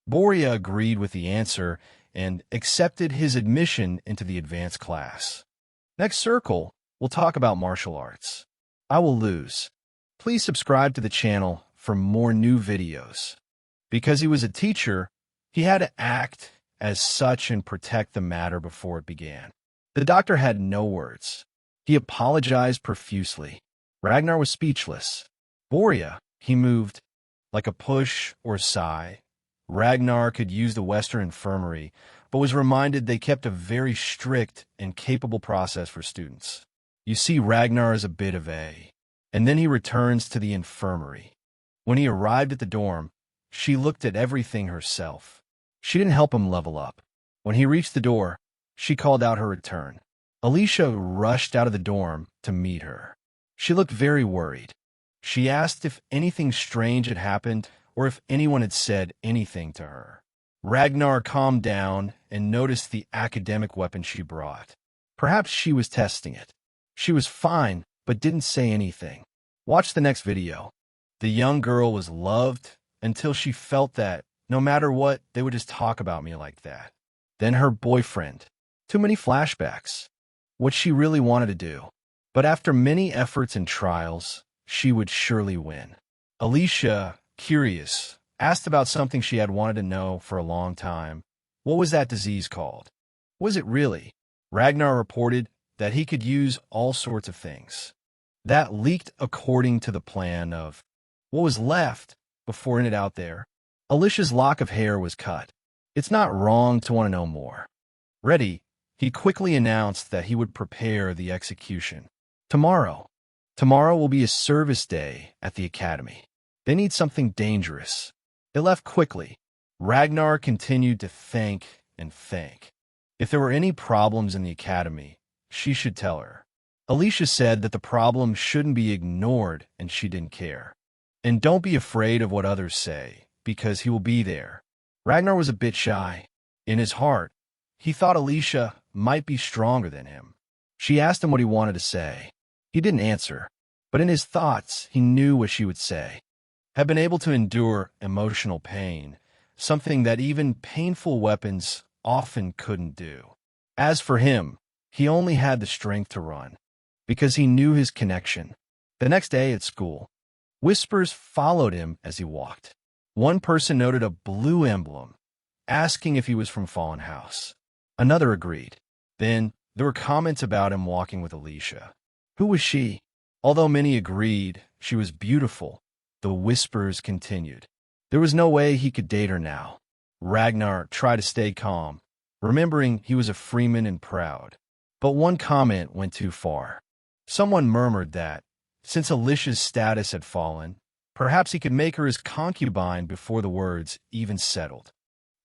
Boria agreed with the answer and accepted his admission into the advanced class. Next circle, we'll talk about martial arts. I will lose. Please subscribe to the channel for more new videos. Because he was a teacher, he had to act as such and protect the matter before it began. The doctor had no words. He apologized profusely. Ragnar was speechless. Boria, he moved, like a push or sigh. Ragnar could use the Western infirmary, but was reminded they kept a very strict and capable process for students. You see, Ragnar is a bit of a... And then he returns to the infirmary. When he arrived at the dorm, she looked at everything herself. She didn't help him level up. When he reached the door, she called out her return. Alicia rushed out of the dorm to meet her. She looked very worried. She asked if anything strange had happened or if anyone had said anything to her. Ragnar calmed down and noticed the academic weapon she brought. Perhaps she was testing it. She was fine, but didn't say anything. Watch the next video. The young girl was loved until she felt that, no matter what, they would just talk about me like that. Then her boyfriend. Too many flashbacks. What she really wanted to do. But after many efforts and trials, she would surely win. Alicia, curious, asked about something she had wanted to know for a long time. What was that disease called? Was it really? Ragnar reported that he could use all sorts of things. That leaked according to the plan of what was left before it out there. Alicia's lock of hair was cut. It's not wrong to want to know more. Ready, he quickly announced that he would prepare the execution. Tomorrow will be a service day at the academy. They need something dangerous. They left quickly. Ragnar continued to think and think. If there were any problems in the academy, she should tell her. Alicia said that the problem shouldn't be ignored and she didn't care. And don't be afraid of what others say, because he will be there. Ragnar was a bit shy. In his heart, he thought Alicia might be stronger than him. She asked him what he wanted to say. He didn't answer, but in his thoughts, he knew what she would say. Have been able to endure emotional pain, something that even painful weapons often couldn't do. As for him, he only had the strength to run, because he knew his connection. The next day at school, whispers followed him as he walked. One person noted a blue emblem, asking if he was from Fallen House. Another agreed. Then, there were comments about him walking with Alicia. Who was she? Although many agreed she was beautiful, the whispers continued. There was no way he could date her now. Ragnar tried to stay calm, remembering he was a freeman and proud. But one comment went too far. Someone murmured that, since Alicia's status had fallen, perhaps he could make her his concubine before the words even settled.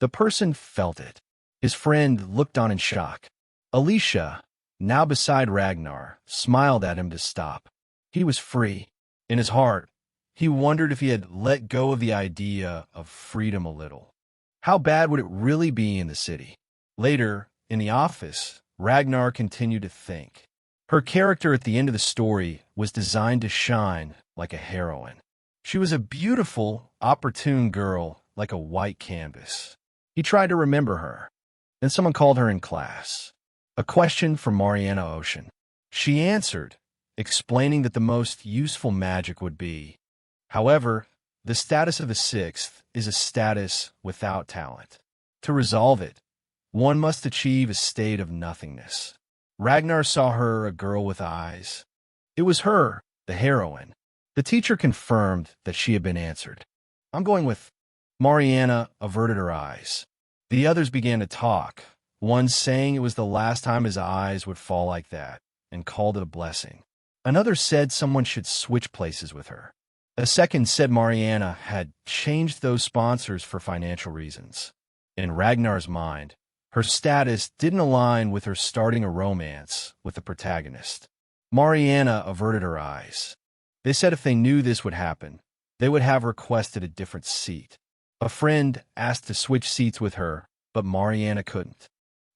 The person felt it. His friend looked on in shock. Alicia, now beside Ragnar, smiled at him to stop. He was free. In his heart, he wondered if he had let go of the idea of freedom a little. How bad would it really be in the city? Later, in the office, Ragnar continued to think. Her character at the end of the story was designed to shine like a heroine. She was a beautiful, opportune girl like a white canvas. He tried to remember her. Then someone called her in class. A question from Mariana Ocean. She answered, explaining that the most useful magic would be. However, the status of a sixth is a status without talent. To resolve it, one must achieve a state of nothingness. Ragnar saw her, a girl with eyes. It was her, the heroine. The teacher confirmed that she had been answered. I'm going with. Mariana averted her eyes. The others began to talk, one saying it was the last time his eyes would fall like that, and called it a blessing. Another said someone should switch places with her. A second said Mariana had changed those sponsors for financial reasons. In Ragnar's mind, her status didn't align with her starting a romance with the protagonist. Mariana averted her eyes. They said if they knew this would happen, they would have requested a different seat. A friend asked to switch seats with her, but Mariana couldn't.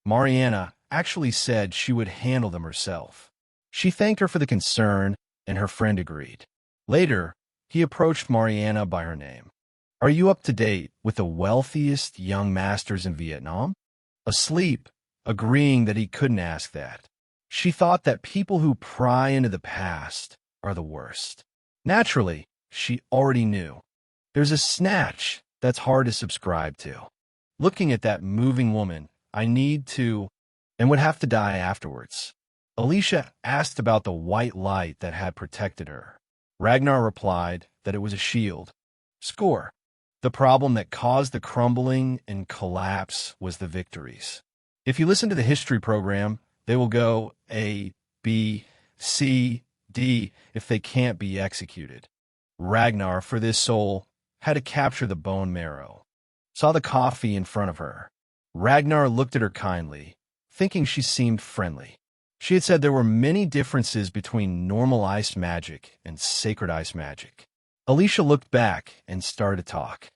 Mariana actually said she would handle them herself. She thanked her for the concern, and her friend agreed. Later, he approached Mariana by her name. Are you up to date with the wealthiest young masters in Vietnam? Asleep, agreeing that he couldn't ask that. She thought that people who pry into the past are the worst. Naturally, she already knew. There's a snatch that's hard to subscribe to. Looking at that moving woman, I need to, and would have to die afterwards. Alicia asked about the white light that had protected her. Ragnar replied that it was a shield. Score. The problem that caused the crumbling and collapse was the victories. If you listen to the history program, they will go A, B, C, D if they can't be executed. Ragnar, for this soul, had to capture the bone marrow. Saw the coffee in front of her. Ragnar looked at her kindly, thinking she seemed friendly. She had said there were many differences between normal ice magic and sacred ice magic. Alicia looked back and started to talk.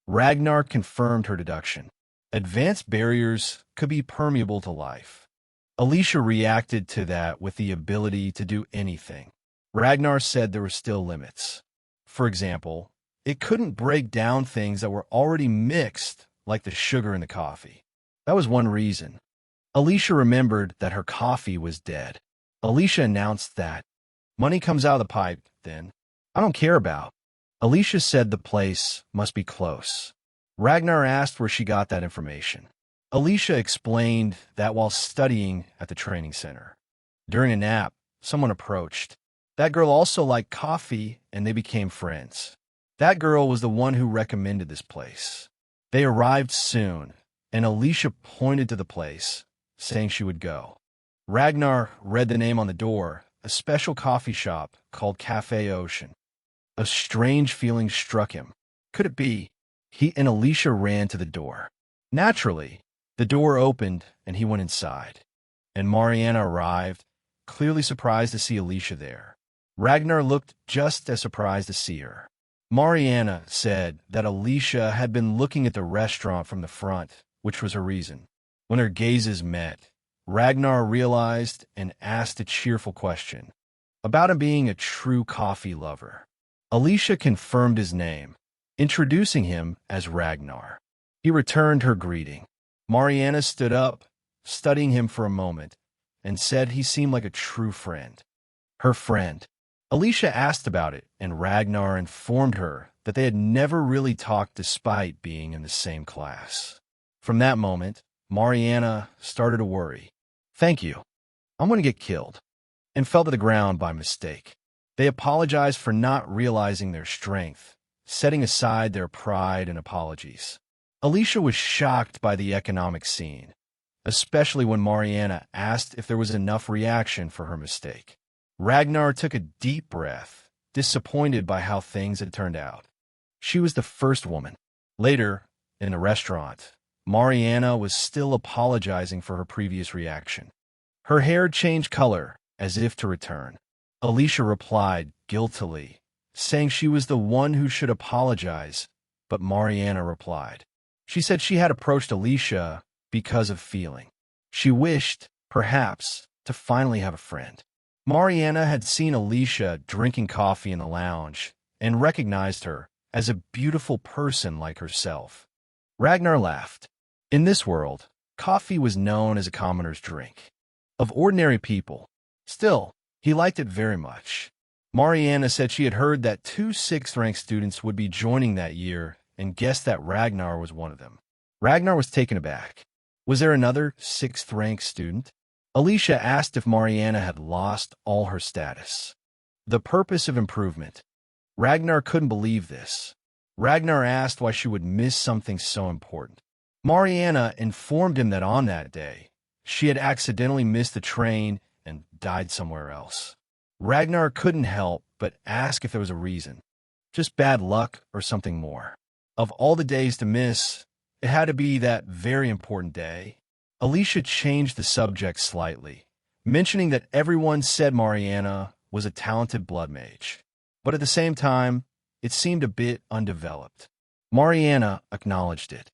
Ragnar confirmed her deduction. Advanced barriers could be permeable to life. Alicia reacted to that with the ability to do anything. Ragnar said there were still limits. For example, it couldn't break down things that were already mixed, like the sugar in the coffee. That was one reason. Alicia remembered that her coffee was dead. Alicia announced that. Money comes out of the pipe, then. I don't care about. Alicia said the place must be close. Ragnar asked where she got that information. Alicia explained that while studying at the training center. During a nap, someone approached. That girl also liked coffee, and they became friends. That girl was the one who recommended this place. They arrived soon, and Alicia pointed to the place, saying she would go. Ragnar read the name on the door, a special coffee shop called Cafe Ocean. A strange feeling struck him. Could it be? He and Alicia ran to the door. Naturally, the door opened and he went inside. And Mariana arrived, clearly surprised to see Alicia there. Ragnar looked just as surprised to see her. Mariana said that Alicia had been looking at the restaurant from the front, which was her reason. When their gazes met, Ragnar realized and asked a cheerful question about him being a true coffee lover. Alicia confirmed his name, introducing him as Ragnar. He returned her greeting. Mariana stood up, studying him for a moment, and said he seemed like a true friend. Her friend. Alicia asked about it, and Ragnar informed her that they had never really talked despite being in the same class. From that moment, Mariana started to worry. Thank you. I'm going to get killed. And fell to the ground by mistake. They apologized for not realizing their strength, setting aside their pride and apologies. Alicia was shocked by the economic scene, especially when Mariana asked if there was enough reaction for her mistake. Ragnar took a deep breath, disappointed by how things had turned out. She was the first woman. Later, in the restaurant, Mariana was still apologizing for her previous reaction. Her hair changed color, as if to return. Alicia replied guiltily, saying she was the one who should apologize, but Mariana replied. She said she had approached Alicia because of feeling. She wished, perhaps, to finally have a friend. Mariana had seen Alicia drinking coffee in the lounge and recognized her as a beautiful person like herself. Ragnar laughed. In this world, coffee was known as a commoner's drink. Of ordinary people. Still, he liked it very much. Mariana said she had heard that 2 6th-rank students would be joining that year and guessed that Ragnar was one of them. Ragnar was taken aback. Was there another 6th-rank student? Alicia asked if Mariana had lost all her status. The purpose of improvement. Ragnar couldn't believe this. Ragnar asked why she would miss something so important. Mariana informed him that on that day, she had accidentally missed the train and died somewhere else. Ragnar couldn't help but ask if there was a reason. Just bad luck or something more. Of all the days to miss, it had to be that very important day. Alicia changed the subject slightly, mentioning that everyone said Mariana was a talented blood mage. But at the same time, it seemed a bit undeveloped. Mariana acknowledged it.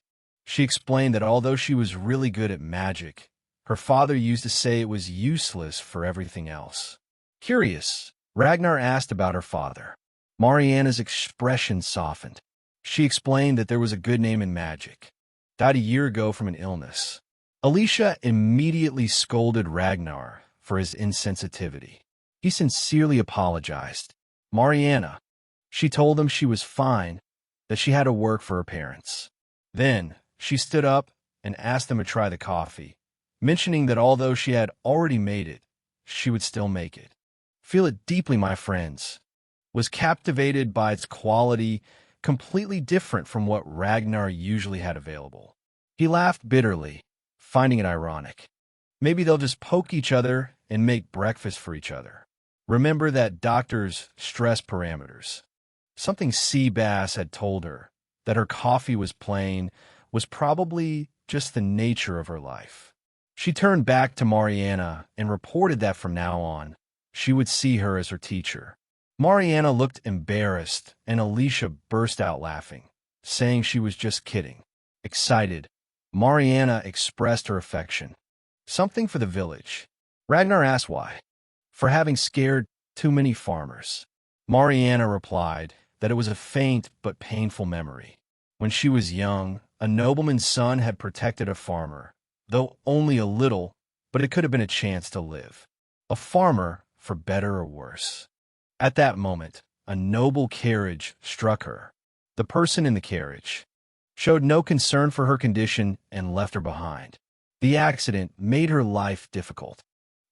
She explained that although she was really good at magic, her father used to say it was useless for everything else. Curious, Ragnar asked about her father. Mariana's expression softened. She explained that there was a good name in magic. Died a year ago from an illness. Alicia immediately scolded Ragnar for his insensitivity. He sincerely apologized. Mariana, she told him she was fine, that she had to work for her parents. Then, she stood up and asked them to try the coffee, mentioning that although she had already made it, she would still make it. Feel it deeply, my friends. Was captivated by its quality, completely different from what Ragnar usually had available. He laughed bitterly, finding it ironic. Maybe they'll just poke each other and make breakfast for each other. Remember that doctors stress parameters. Something Seabass had told her, that her coffee was plain, was probably just the nature of her life. She turned back to Mariana and reported that from now on, she would see her as her teacher. Mariana looked embarrassed, and Alicia burst out laughing, saying she was just kidding. Excited, Mariana expressed her affection. Something for the village. Ragnar asked why. For having scared too many farmers. Mariana replied that it was a faint but painful memory. When she was young, a nobleman's son had protected a farmer, though only a little, but it could have been a chance to live. A farmer, for better or worse. At that moment, a noble carriage struck her. The person in the carriage showed no concern for her condition and left her behind. The accident made her life difficult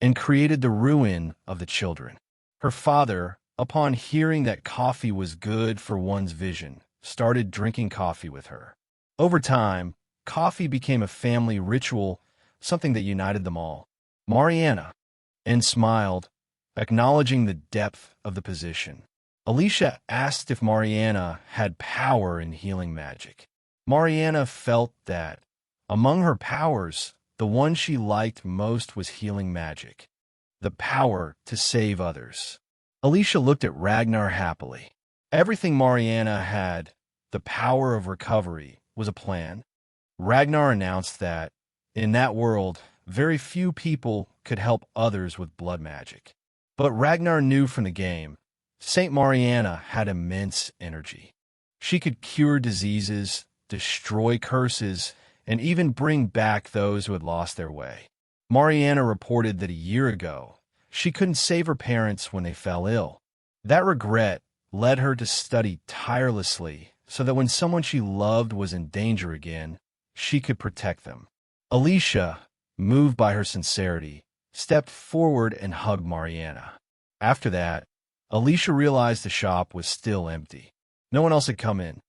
and created the ruin of the children. Her father, upon hearing that coffee was good for one's vision, started drinking coffee with her. Over time, coffee became a family ritual, something that united them all. Mariana, and smiled, acknowledging the depth of the position. Alicia asked if Mariana had power in healing magic. Mariana felt that, among her powers, the one she liked most was healing magic. The power to save others. Alicia looked at Ragnar happily. Everything Mariana had, the power of recovery, was a plan. Ragnar announced that, in that world, very few people could help others with blood magic. But Ragnar knew from the game, Saint Mariana had immense energy. She could cure diseases, destroy curses, and even bring back those who had lost their way. Mariana reported that a year ago, she couldn't save her parents when they fell ill. That regret led her to study tirelessly so that when someone she loved was in danger again, she could protect them. Alicia, moved by her sincerity, stepped forward and hugged Mariana. After that, Alicia realized the shop was still empty. No one else had come in,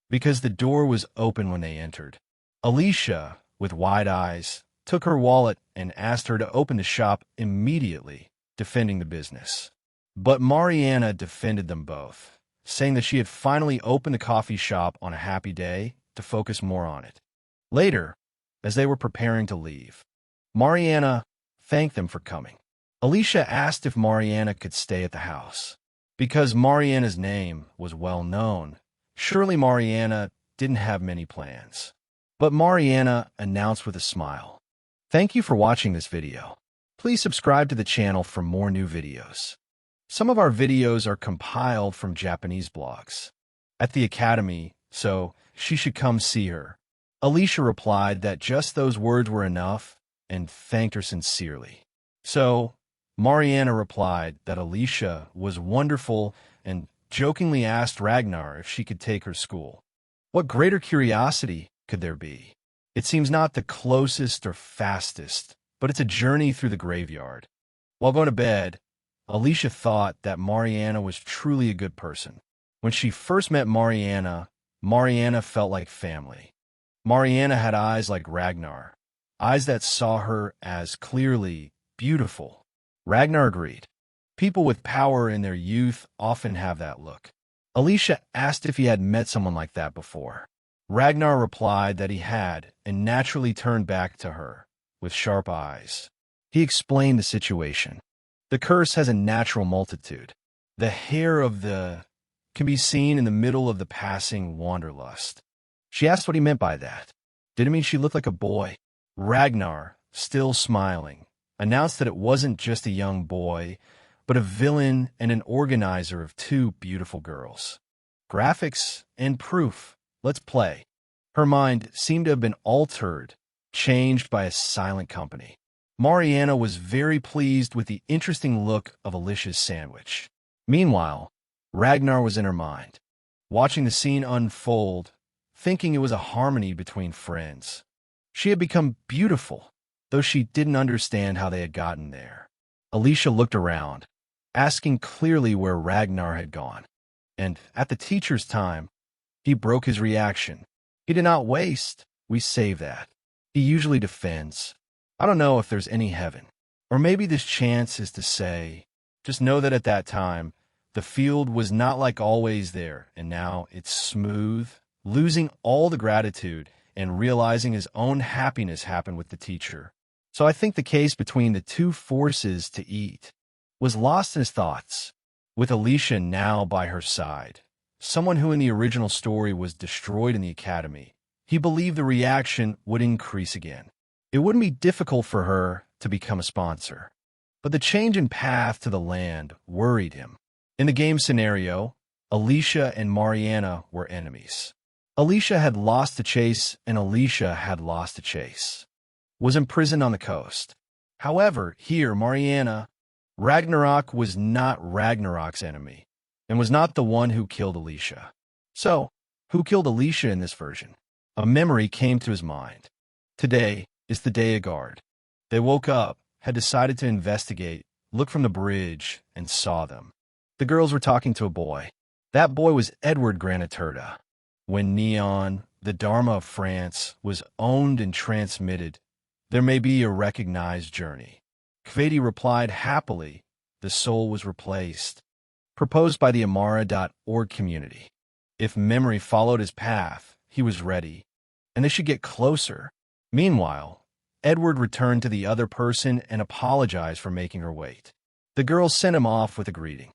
because the door was open when they entered. Alicia, with wide eyes, took her wallet and asked her to open the shop immediately, defending the business. But Mariana defended them both, saying that she had finally opened the coffee shop on a happy day to focus more on it. Later, as they were preparing to leave, Mariana thanked them for coming. Alicia asked if Mariana could stay at the house. Because Mariana's name was well known, surely Mariana didn't have many plans. But Mariana announced with a smile, "Thank you for watching this video. Please subscribe to the channel for more new videos." Some of our videos are compiled from Japanese blogs at the Academy, so she should come see her. Alicia replied that just those words were enough and thanked her sincerely. So Mariana replied that Alicia was wonderful and jokingly asked Ragnar if she could take her school. What greater curiosity could there be? It seems not the closest or fastest, but it's a journey through the graveyard. While going to bed, Alicia thought that Mariana was truly a good person. When she first met Mariana, Mariana felt like family. Mariana had eyes like Ragnar, eyes that saw her as clearly beautiful. Ragnar agreed. People with power in their youth often have that look. Alicia asked if he had met someone like that before. Ragnar replied that he had and naturally turned back to her with sharp eyes. He explained the situation. The curse has a natural multitude. The hair of the can be seen in the middle of the passing wanderlust. She asked what he meant by that. Did it mean she looked like a boy? Ragnar, still smiling, announced that it wasn't just a young boy, but a villain and an organizer of two beautiful girls. Graphics and proof. Let's play. Her mind seemed to have been altered, changed by a silent company. Mariana was very pleased with the interesting look of Alicia's sandwich. Meanwhile, Ragnar was in her mind, watching the scene unfold, thinking it was a harmony between friends. She had become beautiful, though she didn't understand how they had gotten there. Alicia looked around, asking clearly where Ragnar had gone. And at the teacher's time, he broke his reaction. He did not waste. We save that. He usually defends. I don't know if there's any heaven. Or maybe this chance is to say, just know that at that time, the field was not like always there, and now it's smooth, losing all the gratitude and realizing his own happiness happened with the teacher. So I think the case between the two forces to eat was lost in his thoughts, with Alicia now by her side, someone who in the original story was destroyed in the academy. He believed the reaction would increase again. It wouldn't be difficult for her to become a sponsor. But the change in path to the land worried him. In the game scenario, Alicia and Mariana were enemies. Alicia had lost the chase, and Alicia had lost the chase. Was imprisoned on the coast. However, here, Mariana, Ragnarok was not Ragnarok's enemy, and was not the one who killed Alicia. So, who killed Alicia in this version? A memory came to his mind. Today is the day of guard. They woke up, had decided to investigate, looked from the bridge, and saw them. The girls were talking to a boy. That boy was Edward Granaturda. When Neon, the Dharma of France, was owned and transmitted, there may be a recognized journey. Kvedi replied happily, the soul was replaced. Proposed by the Amara.org community. If memory followed his path, he was ready, and they should get closer. Meanwhile, Edward returned to the other person and apologized for making her wait. The girls sent him off with a greeting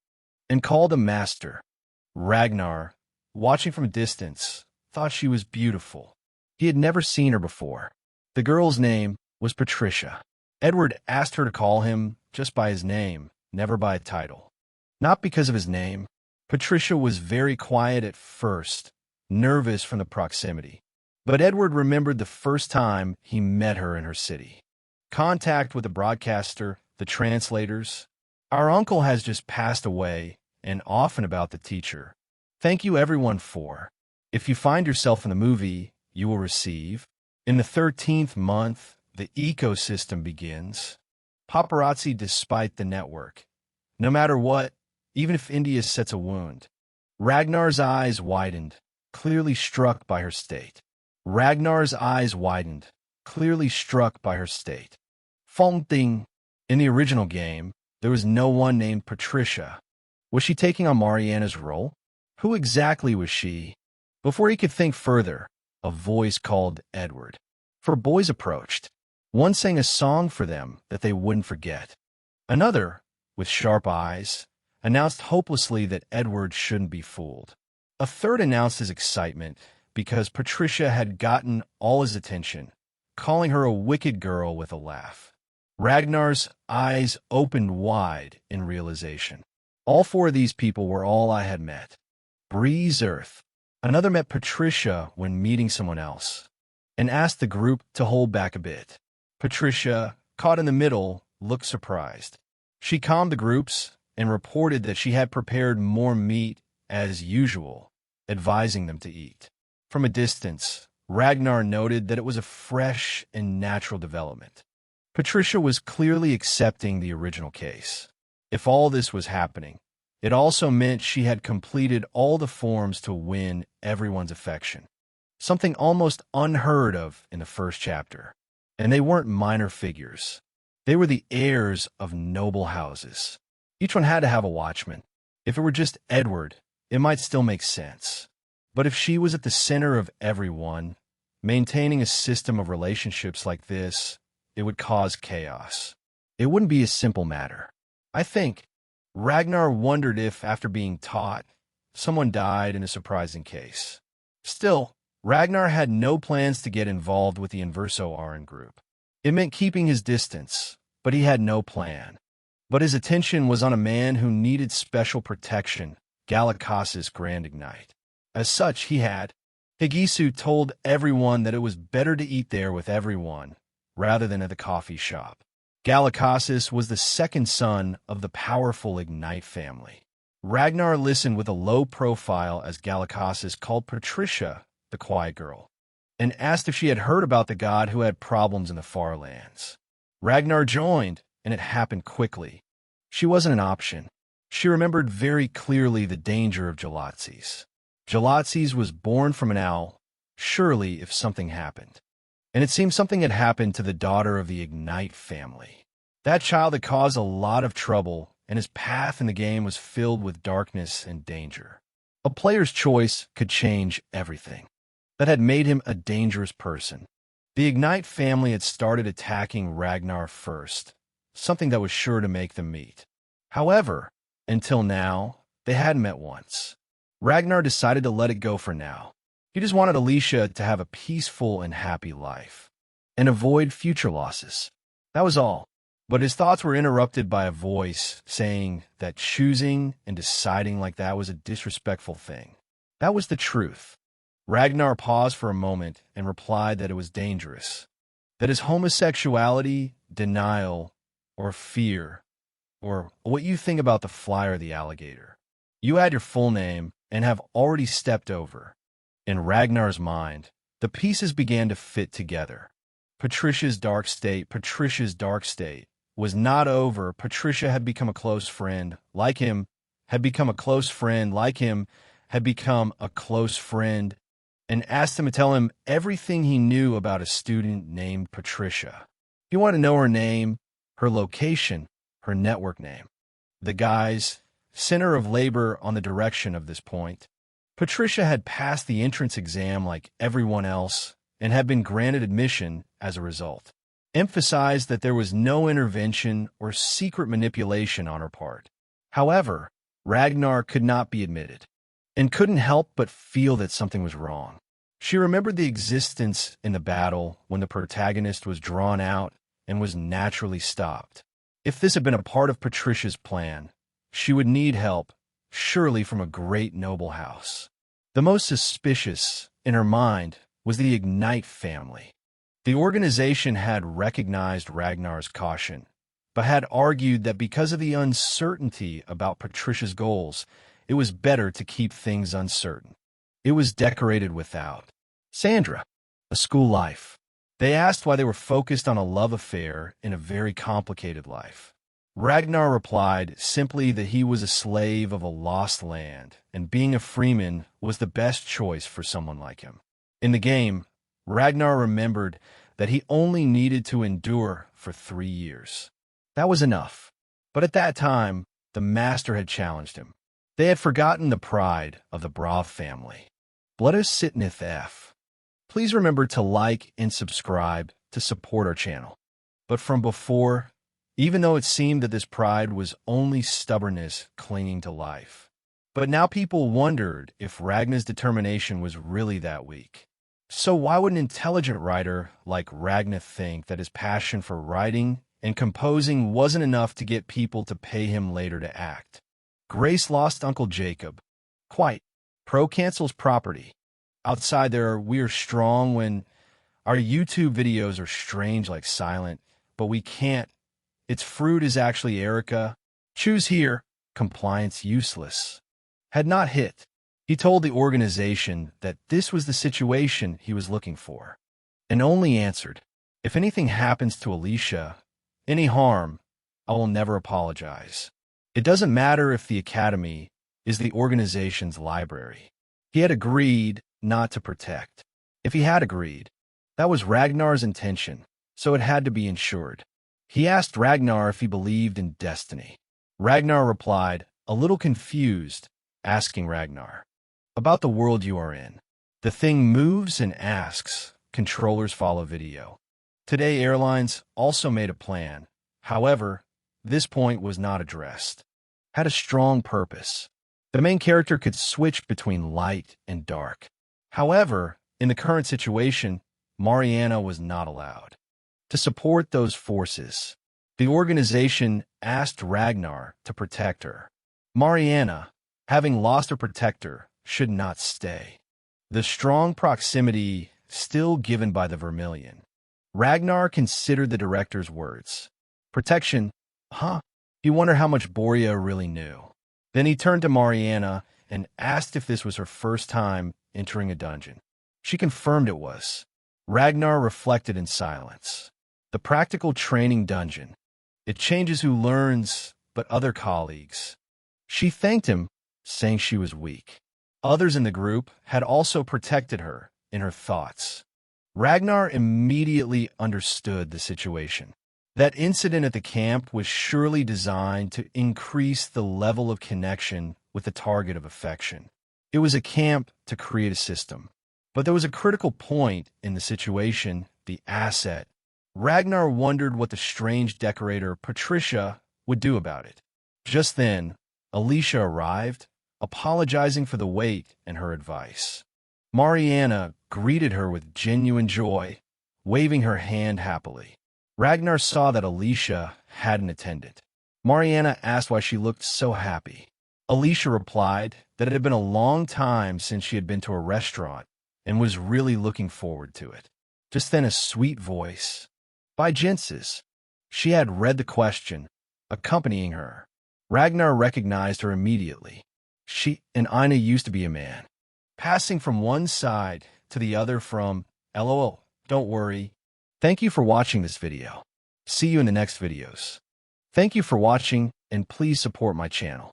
and called him master. Ragnar, watching from a distance, thought she was beautiful. He had never seen her before. The girl's name was Patricia. Edward asked her to call him just by his name, never by a title. Not because of his name. Patricia was very quiet at first, nervous from the proximity. But Edward remembered the first time he met her in her city. Contact with the broadcaster, the translators. Our uncle has just passed away, and often about the teacher. Thank you everyone for. If you find yourself in the movie, you will receive. In the 13th month, the ecosystem begins. Paparazzi despite the network. No matter what, even if India sets a wound. Ragnar's eyes widened, clearly struck by her state. Ragnar's eyes widened, clearly struck by her state. Fong Ting. In the original game, there was no one named Patricia. Was she taking on Mariana's role? Who exactly was she? Before he could think further, a voice called Edward. 4 boys approached. One sang a song for them that they wouldn't forget. Another, with sharp eyes, announced hopelessly that Edward shouldn't be fooled. A third announced his excitement because Patricia had gotten all his attention, calling her a wicked girl with a laugh. Ragnar's eyes opened wide in realization. All four of these people were all I had met. Breeze Earth. Another met Patricia when meeting someone else, and asked the group to hold back a bit. Patricia, caught in the middle, looked surprised. She calmed the groups and reported that she had prepared more meat as usual, advising them to eat. From a distance, Ragnar noted that it was a fresh and natural development. Patricia was clearly accepting the original case. If all this was happening, it also meant she had completed all the forms to win everyone's affection, something almost unheard of in the first chapter. And they weren't minor figures. They were the heirs of noble houses. Each one had to have a watchman. If it were just Edward, it might still make sense. But if she was at the center of everyone, maintaining a system of relationships like this, it would cause chaos. It wouldn't be a simple matter. I think Ragnar wondered if, after being taught, someone died in a surprising case. Still, Ragnar had no plans to get involved with the Inverso Arn group. It meant keeping his distance, but he had no plan. But his attention was on a man who needed special protection, Galakas's Grand Ignite. As such, he had. Higisu told everyone that it was better to eat there with everyone, rather than at the coffee shop. Galakassus was the second son of the powerful Ignite family. Ragnar listened with a low profile as Galakassus called Patricia the quiet girl, and asked if she had heard about the god who had problems in the far lands. Ragnar joined, and it happened quickly. She wasn't an option. She remembered very clearly the danger of Jalatzes. Jalatzes was born from an owl, surely if something happened. And it seemed something had happened to the daughter of the Ignite family. That child had caused a lot of trouble, and his path in the game was filled with darkness and danger. A player's choice could change everything. That had made him a dangerous person. The Ignite family had started attacking Ragnar first, something that was sure to make them meet. However, until now, they hadn't met once. Ragnar decided to let it go for now. He just wanted Alicia to have a peaceful and happy life, and avoid future losses. That was all. But his thoughts were interrupted by a voice saying that choosing and deciding like that was a disrespectful thing. That was the truth. Ragnar paused for a moment and replied that it was dangerous, that his homosexuality, denial, or fear, or what you think about the fly or the alligator. You add your full name and have already stepped over. In Ragnar's mind, the pieces began to fit together. Patricia's dark state was not over. Patricia had become a close friend, like him, had become a close friend, like him, had become a close friend, and asked him to tell him everything he knew about a student named Patricia. He wanted to know her name, her location, her network name. The guy's center of labor on the direction of this point. Patricia had passed the entrance exam like everyone else and had been granted admission as a result. Emphasized that there was no intervention or secret manipulation on her part. However, Ragnar could not be admitted, and couldn't help but feel that something was wrong. She remembered the existence in the battle when the protagonist was drawn out and was naturally stopped. If this had been a part of Patricia's plan, she would need help, surely from a great noble house. The most suspicious, in her mind, was the Ignite family. The organization had recognized Ragnar's caution, but had argued that because of the uncertainty about Patricia's goals, it was better to keep things uncertain. It was decorated without Sandra, a school life. They asked why they were focused on a love affair in a very complicated life. Ragnar replied simply that he was a slave of a lost land, and being a freeman was the best choice for someone like him. In the game, Ragnar remembered that he only needed to endure for 3 years. That was enough. But at that time, the master had challenged him. They had forgotten the pride of the Brav family. Let us sit in F. Please remember to like and subscribe to support our channel. But from before, even though it seemed that this pride was only stubbornness clinging to life. But now people wondered if Ragnar's determination was really that weak. So why would an intelligent writer like Ragnar think that his passion for writing and composing wasn't enough to get people to pay him later to act? Grace lost Uncle Jacob. Quite. Pro cancels property. Outside there, we are strong when our YouTube videos are strange like silent, but we can't. Its fruit is actually Erica. Choose here. Compliance useless. Had not hit. He told the organization that this was the situation he was looking for, and only answered, "If anything happens to Alicia, any harm, I will never apologize." It doesn't matter if the academy is the organization's library. He had agreed not to protect. If he had agreed, that was Ragnar's intention, so it had to be ensured. He asked Ragnar if he believed in destiny. Ragnar replied, a little confused, asking Ragnar, "About the world you are in." The thing moves and asks. Controllers follow video. Today, airlines also made a plan. However, this point was not addressed. Had a strong purpose. The main character could switch between light and dark. However, in the current situation, Mariana was not allowed. To support those forces, the organization asked Ragnar to protect her. Mariana, having lost her protector, should not stay. The strong proximity still given by the Vermilion. Ragnar considered the director's words. Protection? Huh? He wondered how much Boria really knew. Then he turned to Mariana and asked if this was her first time entering a dungeon. She confirmed it was. Ragnar reflected in silence. The practical training dungeon. It changes who learns, but other colleagues. She thanked him, saying she was weak. Others in the group had also protected her in her thoughts. Ragnar immediately understood the situation. That incident at the camp was surely designed to increase the level of connection with the target of affection. It was a camp to create a system. But there was a critical point in the situation, the asset. Ragnar wondered what the strange decorator, Patricia, would do about it. Just then, Alicia arrived, apologizing for the wait and her advice. Mariana greeted her with genuine joy, waving her hand happily. Ragnar saw that Alicia had an attendant. Mariana asked why she looked so happy. Alicia replied that it had been a long time since she had been to a restaurant and was really looking forward to it. Just then a sweet voice. By Jenses. She had read the question, accompanying her. Ragnar recognized her immediately. She and Ina used to be a man. Passing from one side to the other from, LOL, don't worry. Thank you for watching this video. See you in the next videos. Thank you for watching, and please support my channel.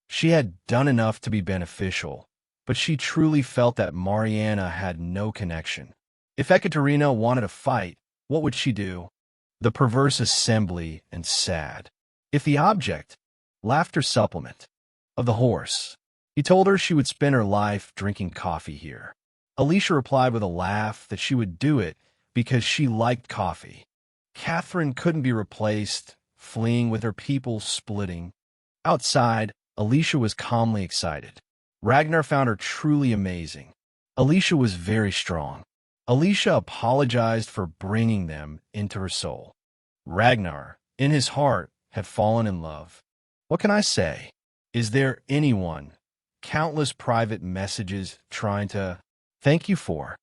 She had done enough to be beneficial, but she truly felt that Mariana had no connection. If Ekaterina wanted to fight, what would she do? The perverse assembly and sad. If the object, laughter supplement, of the horse. He told her she would spend her life drinking coffee here. Alicia replied with a laugh that she would do it because she liked coffee. Catherine couldn't be replaced, fleeing with her people splitting. Outside, Alicia was calmly excited. Ragnar found her truly amazing. Alicia was very strong. Alicia apologized for bringing them into her soul. Ragnar, in his heart, had fallen in love. What can I say? Is there anyone? Countless private messages trying to thank you for.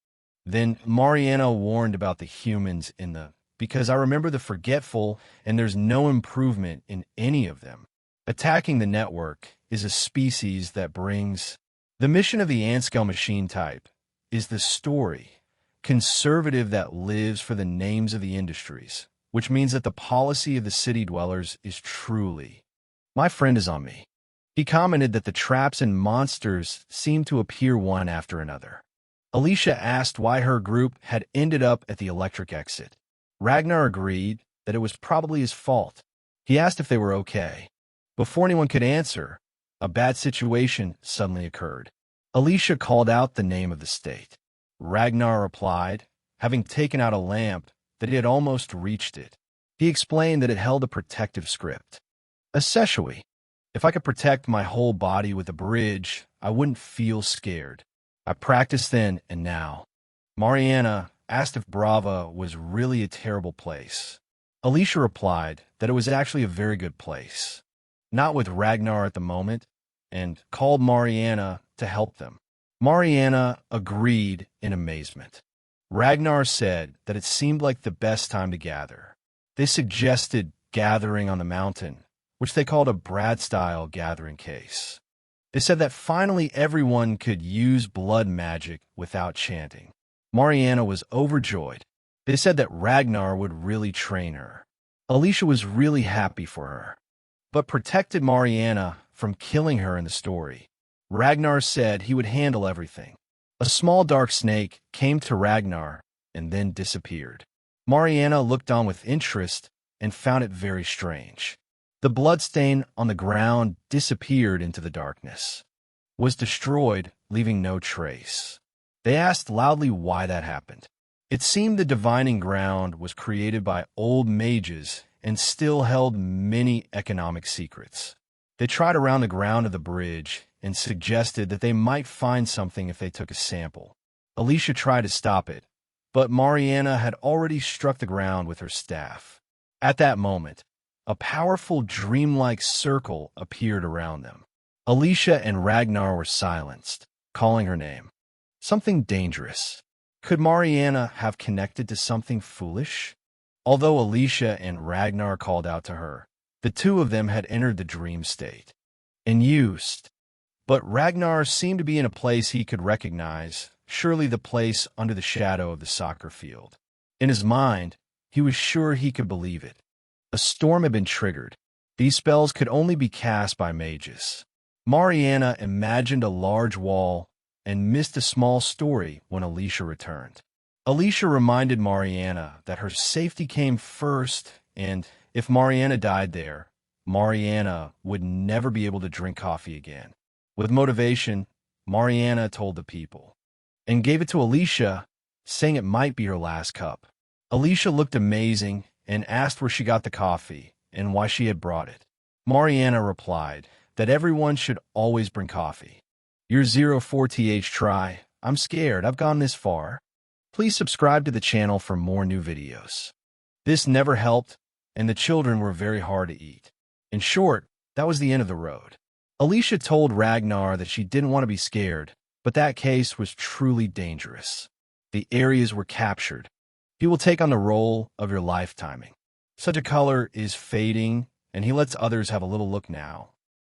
Then Mariana warned about the humans in the, because I remember the forgetful and there's no improvement in any of them. Attacking the network is a species that brings. The mission of the ant-scale machine type is the story, conservative that lives for the names of the industries, which means that the policy of the city dwellers is truly. My friend is on me. He commented that the traps and monsters seem to appear one after another. Alicia asked why her group had ended up at the electric exit. Ragnar agreed that it was probably his fault. He asked if they were okay. Before anyone could answer, a bad situation suddenly occurred. Alicia called out the name of the state. Ragnar replied, having taken out a lamp, that he had almost reached it. He explained that it held a protective script. Essentially, if I could protect my whole body with a bridge, I wouldn't feel scared. I practiced then and now. Mariana asked if Brava was really a terrible place. Alicia replied that it was actually a very good place, not with Ragnar at the moment, and called Mariana to help them. Mariana agreed in amazement. Ragnar said that it seemed like the best time to gather. They suggested gathering on the mountain, which they called a Brad-style gathering case. They said that finally everyone could use blood magic without chanting. Mariana was overjoyed. They said that Ragnar would really train her. Alicia was really happy for her, but protected Mariana from killing her in the story. Ragnar said he would handle everything. A small dark snake came to Ragnar and then disappeared. Mariana looked on with interest and found it very strange. The bloodstain on the ground disappeared into the darkness, was destroyed, leaving no trace. They asked loudly why that happened. It seemed the divining ground was created by old mages and still held many economic secrets. They tried around the ground of the bridge and suggested that they might find something if they took a sample. Alicia tried to stop it, but Mariana had already struck the ground with her staff. At that moment, a powerful dreamlike circle appeared around them. Alicia and Ragnar were silenced, calling her name. Something dangerous. Could Mariana have connected to something foolish? Although Alicia and Ragnar called out to her, the two of them had entered the dream state and used. But Ragnar seemed to be in a place he could recognize, surely the place under the shadow of the soccer field. In his mind, he was sure he could believe it. A storm had been triggered. These spells could only be cast by mages. Mariana imagined a large wall and missed a small story when Alicia returned. Alicia reminded Mariana that her safety came first, and if Mariana died there, Mariana would never be able to drink coffee again. With motivation, Mariana told the people, and gave it to Alicia, saying it might be her last cup. Alicia looked amazing and asked where she got the coffee and why she had brought it. Mariana replied that everyone should always bring coffee. You're 04th try. I'm scared. I've gone this far. Please subscribe to the channel for more new videos. This never helped, and the children were very hard to eat. In short, that was the end of the road. Alicia told Ragnar that she didn't want to be scared, but that case was truly dangerous. The areas were captured. He will take on the role of your lifetiming. Such a color is fading, and he lets others have a little look now.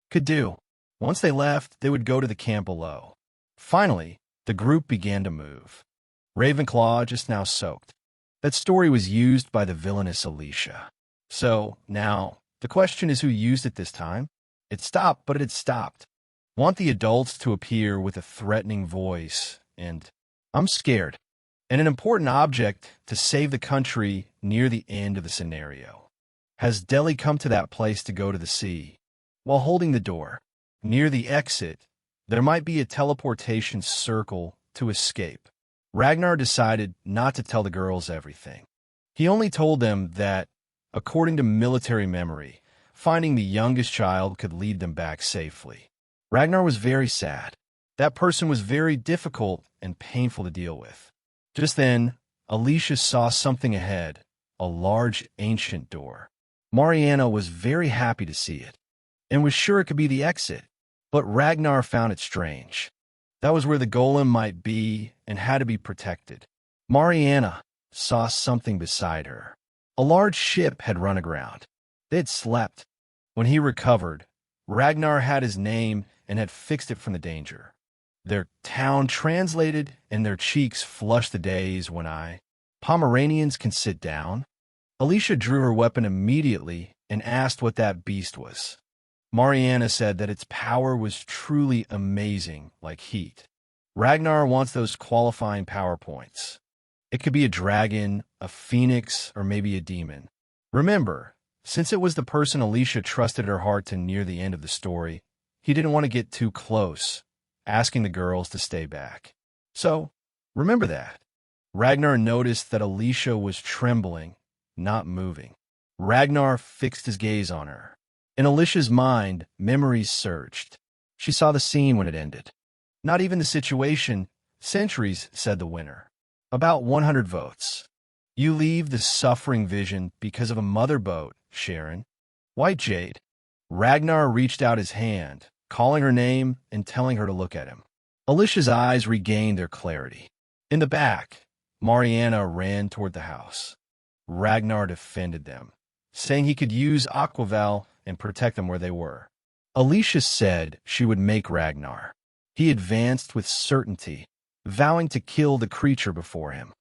Could do. Once they left, they would go to the camp below. Finally, the group began to move. Ravenclaw just now soaked. That story was used by the villainess Alicia. So, now, the question is who used it this time? It stopped, but it had stopped. Want the adults to appear with a threatening voice, and I'm scared, and an important object to save the country near the end of the scenario. Has Deli come to that place to go to the sea? While holding the door, near the exit, there might be a teleportation circle to escape. Ragnar decided not to tell the girls everything. He only told them that, according to military memory, finding the youngest child could lead them back safely. Ragnar was very sad. That person was very difficult and painful to deal with. Just then, Alicia saw something ahead, a large ancient door. Mariana was very happy to see it, and was sure it could be the exit, but Ragnar found it strange. That was where the golem might be and had to be protected. Mariana saw something beside her. A large ship had run aground. They had slept. When he recovered, Ragnar had his name and had fixed it from the danger. Their town translated, and their cheeks flushed the days when Pomeranians can sit down. Alicia drew her weapon immediately and asked what that beast was. Mariana said that its power was truly amazing, like heat. Ragnar wants those qualifying power points. It could be a dragon, a phoenix, or maybe a demon. Remember, since it was the person Alicia trusted her heart to near the end of the story, he didn't want to get too close, asking the girls to stay back. So, remember that. Ragnar noticed that Alicia was trembling, not moving. Ragnar fixed his gaze on her. In Alicia's mind, memories surged. She saw the scene when it ended. Not even the situation. Centuries, said the winner. About 100 votes. You leave the suffering vision because of a mother boat, Sharon. White Jade. Ragnar reached out his hand, calling her name and telling her to look at him. Alicia's eyes regained their clarity. In the back, Mariana ran toward the house. Ragnar defended them, saying he could use Aquaval and protect them where they were. Alicia said she would make Ragnar. He advanced with certainty, vowing to kill the creature before him.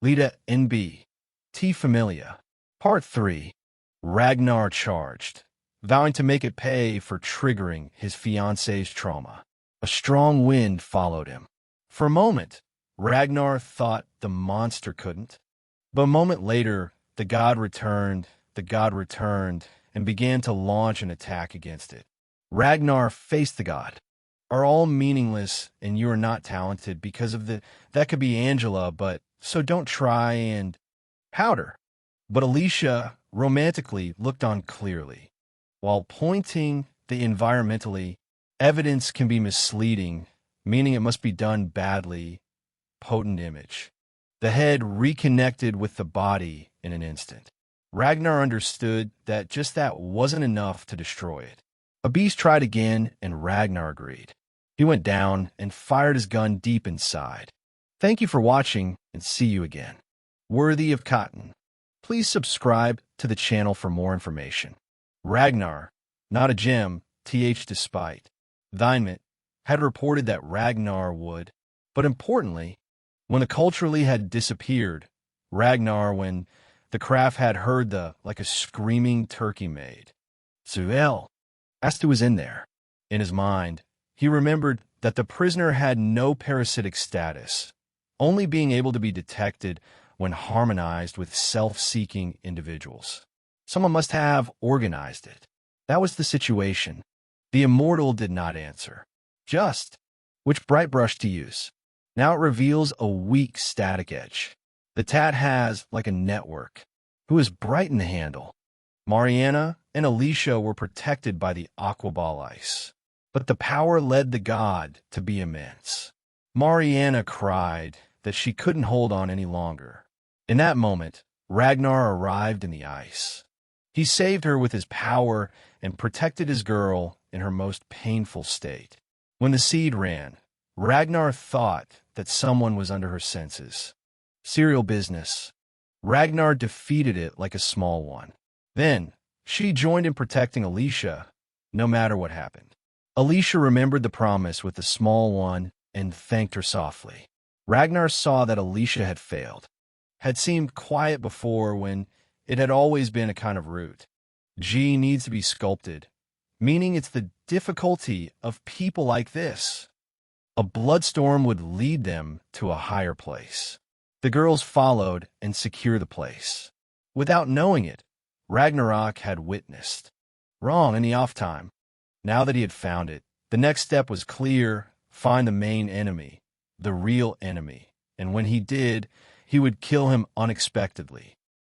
Lita NB. T. Familia. Part 3. Ragnar charged, vowing to make it pay for triggering his fiancée's trauma. A strong wind followed him. For a moment, Ragnar thought the monster couldn't. But a moment later, the god returned, and began to launch an attack against it. Ragnar faced the god. Are all meaningless, and you are not talented because of the... That could be Angela, but... So don't try and... Powder. But Alicia, romantically, looked on clearly. While pointing the environmentally, evidence can be misleading, meaning it must be done badly. Potent image. The head reconnected with the body in an instant. Ragnar understood that just that wasn't enough to destroy it. A beast tried again, and Ragnar agreed. He went down and fired his gun deep inside. Thank you for watching, and see you again. Worthy of Cotton. Please subscribe to the channel for more information. Ragnar, not a gem, despite. Villainess had reported that Ragnar would, but importantly, when the culturally had disappeared, Ragnar when the craft had heard like a screaming turkey made. Zuel asked who was in there. In his mind, he remembered that the prisoner had no parasitic status, only being able to be detected when harmonized with self-seeking individuals. Someone must have organized it. That was the situation. The immortal did not answer. Just which bright brush to use. Now it reveals a weak static edge. The tat has like a network. Who is bright in the handle? Mariana and Alicia were protected by the aquaball ice. But the power led the god to be immense. Mariana cried that she couldn't hold on any longer. In that moment, Ragnar arrived in the ice. He saved her with his power and protected his girl in her most painful state. When the seed ran, Ragnar thought that someone was under her senses. Serial business. Ragnar defeated it like a small one. Then, she joined in protecting Alicia, no matter what happened. Alicia remembered the promise with the small one and thanked her softly. Ragnar saw that Alicia had failed. Had seemed quiet before when it had always been a kind of root. G needs to be sculpted, meaning it's the difficulty of people like this. A bloodstorm would lead them to a higher place. The girls followed and secured the place. Without knowing it, Ragnarok had witnessed. Wrong in the off time. Now that he had found it, the next step was clear: find the main enemy, the real enemy, and when he did, he would kill him unexpectedly.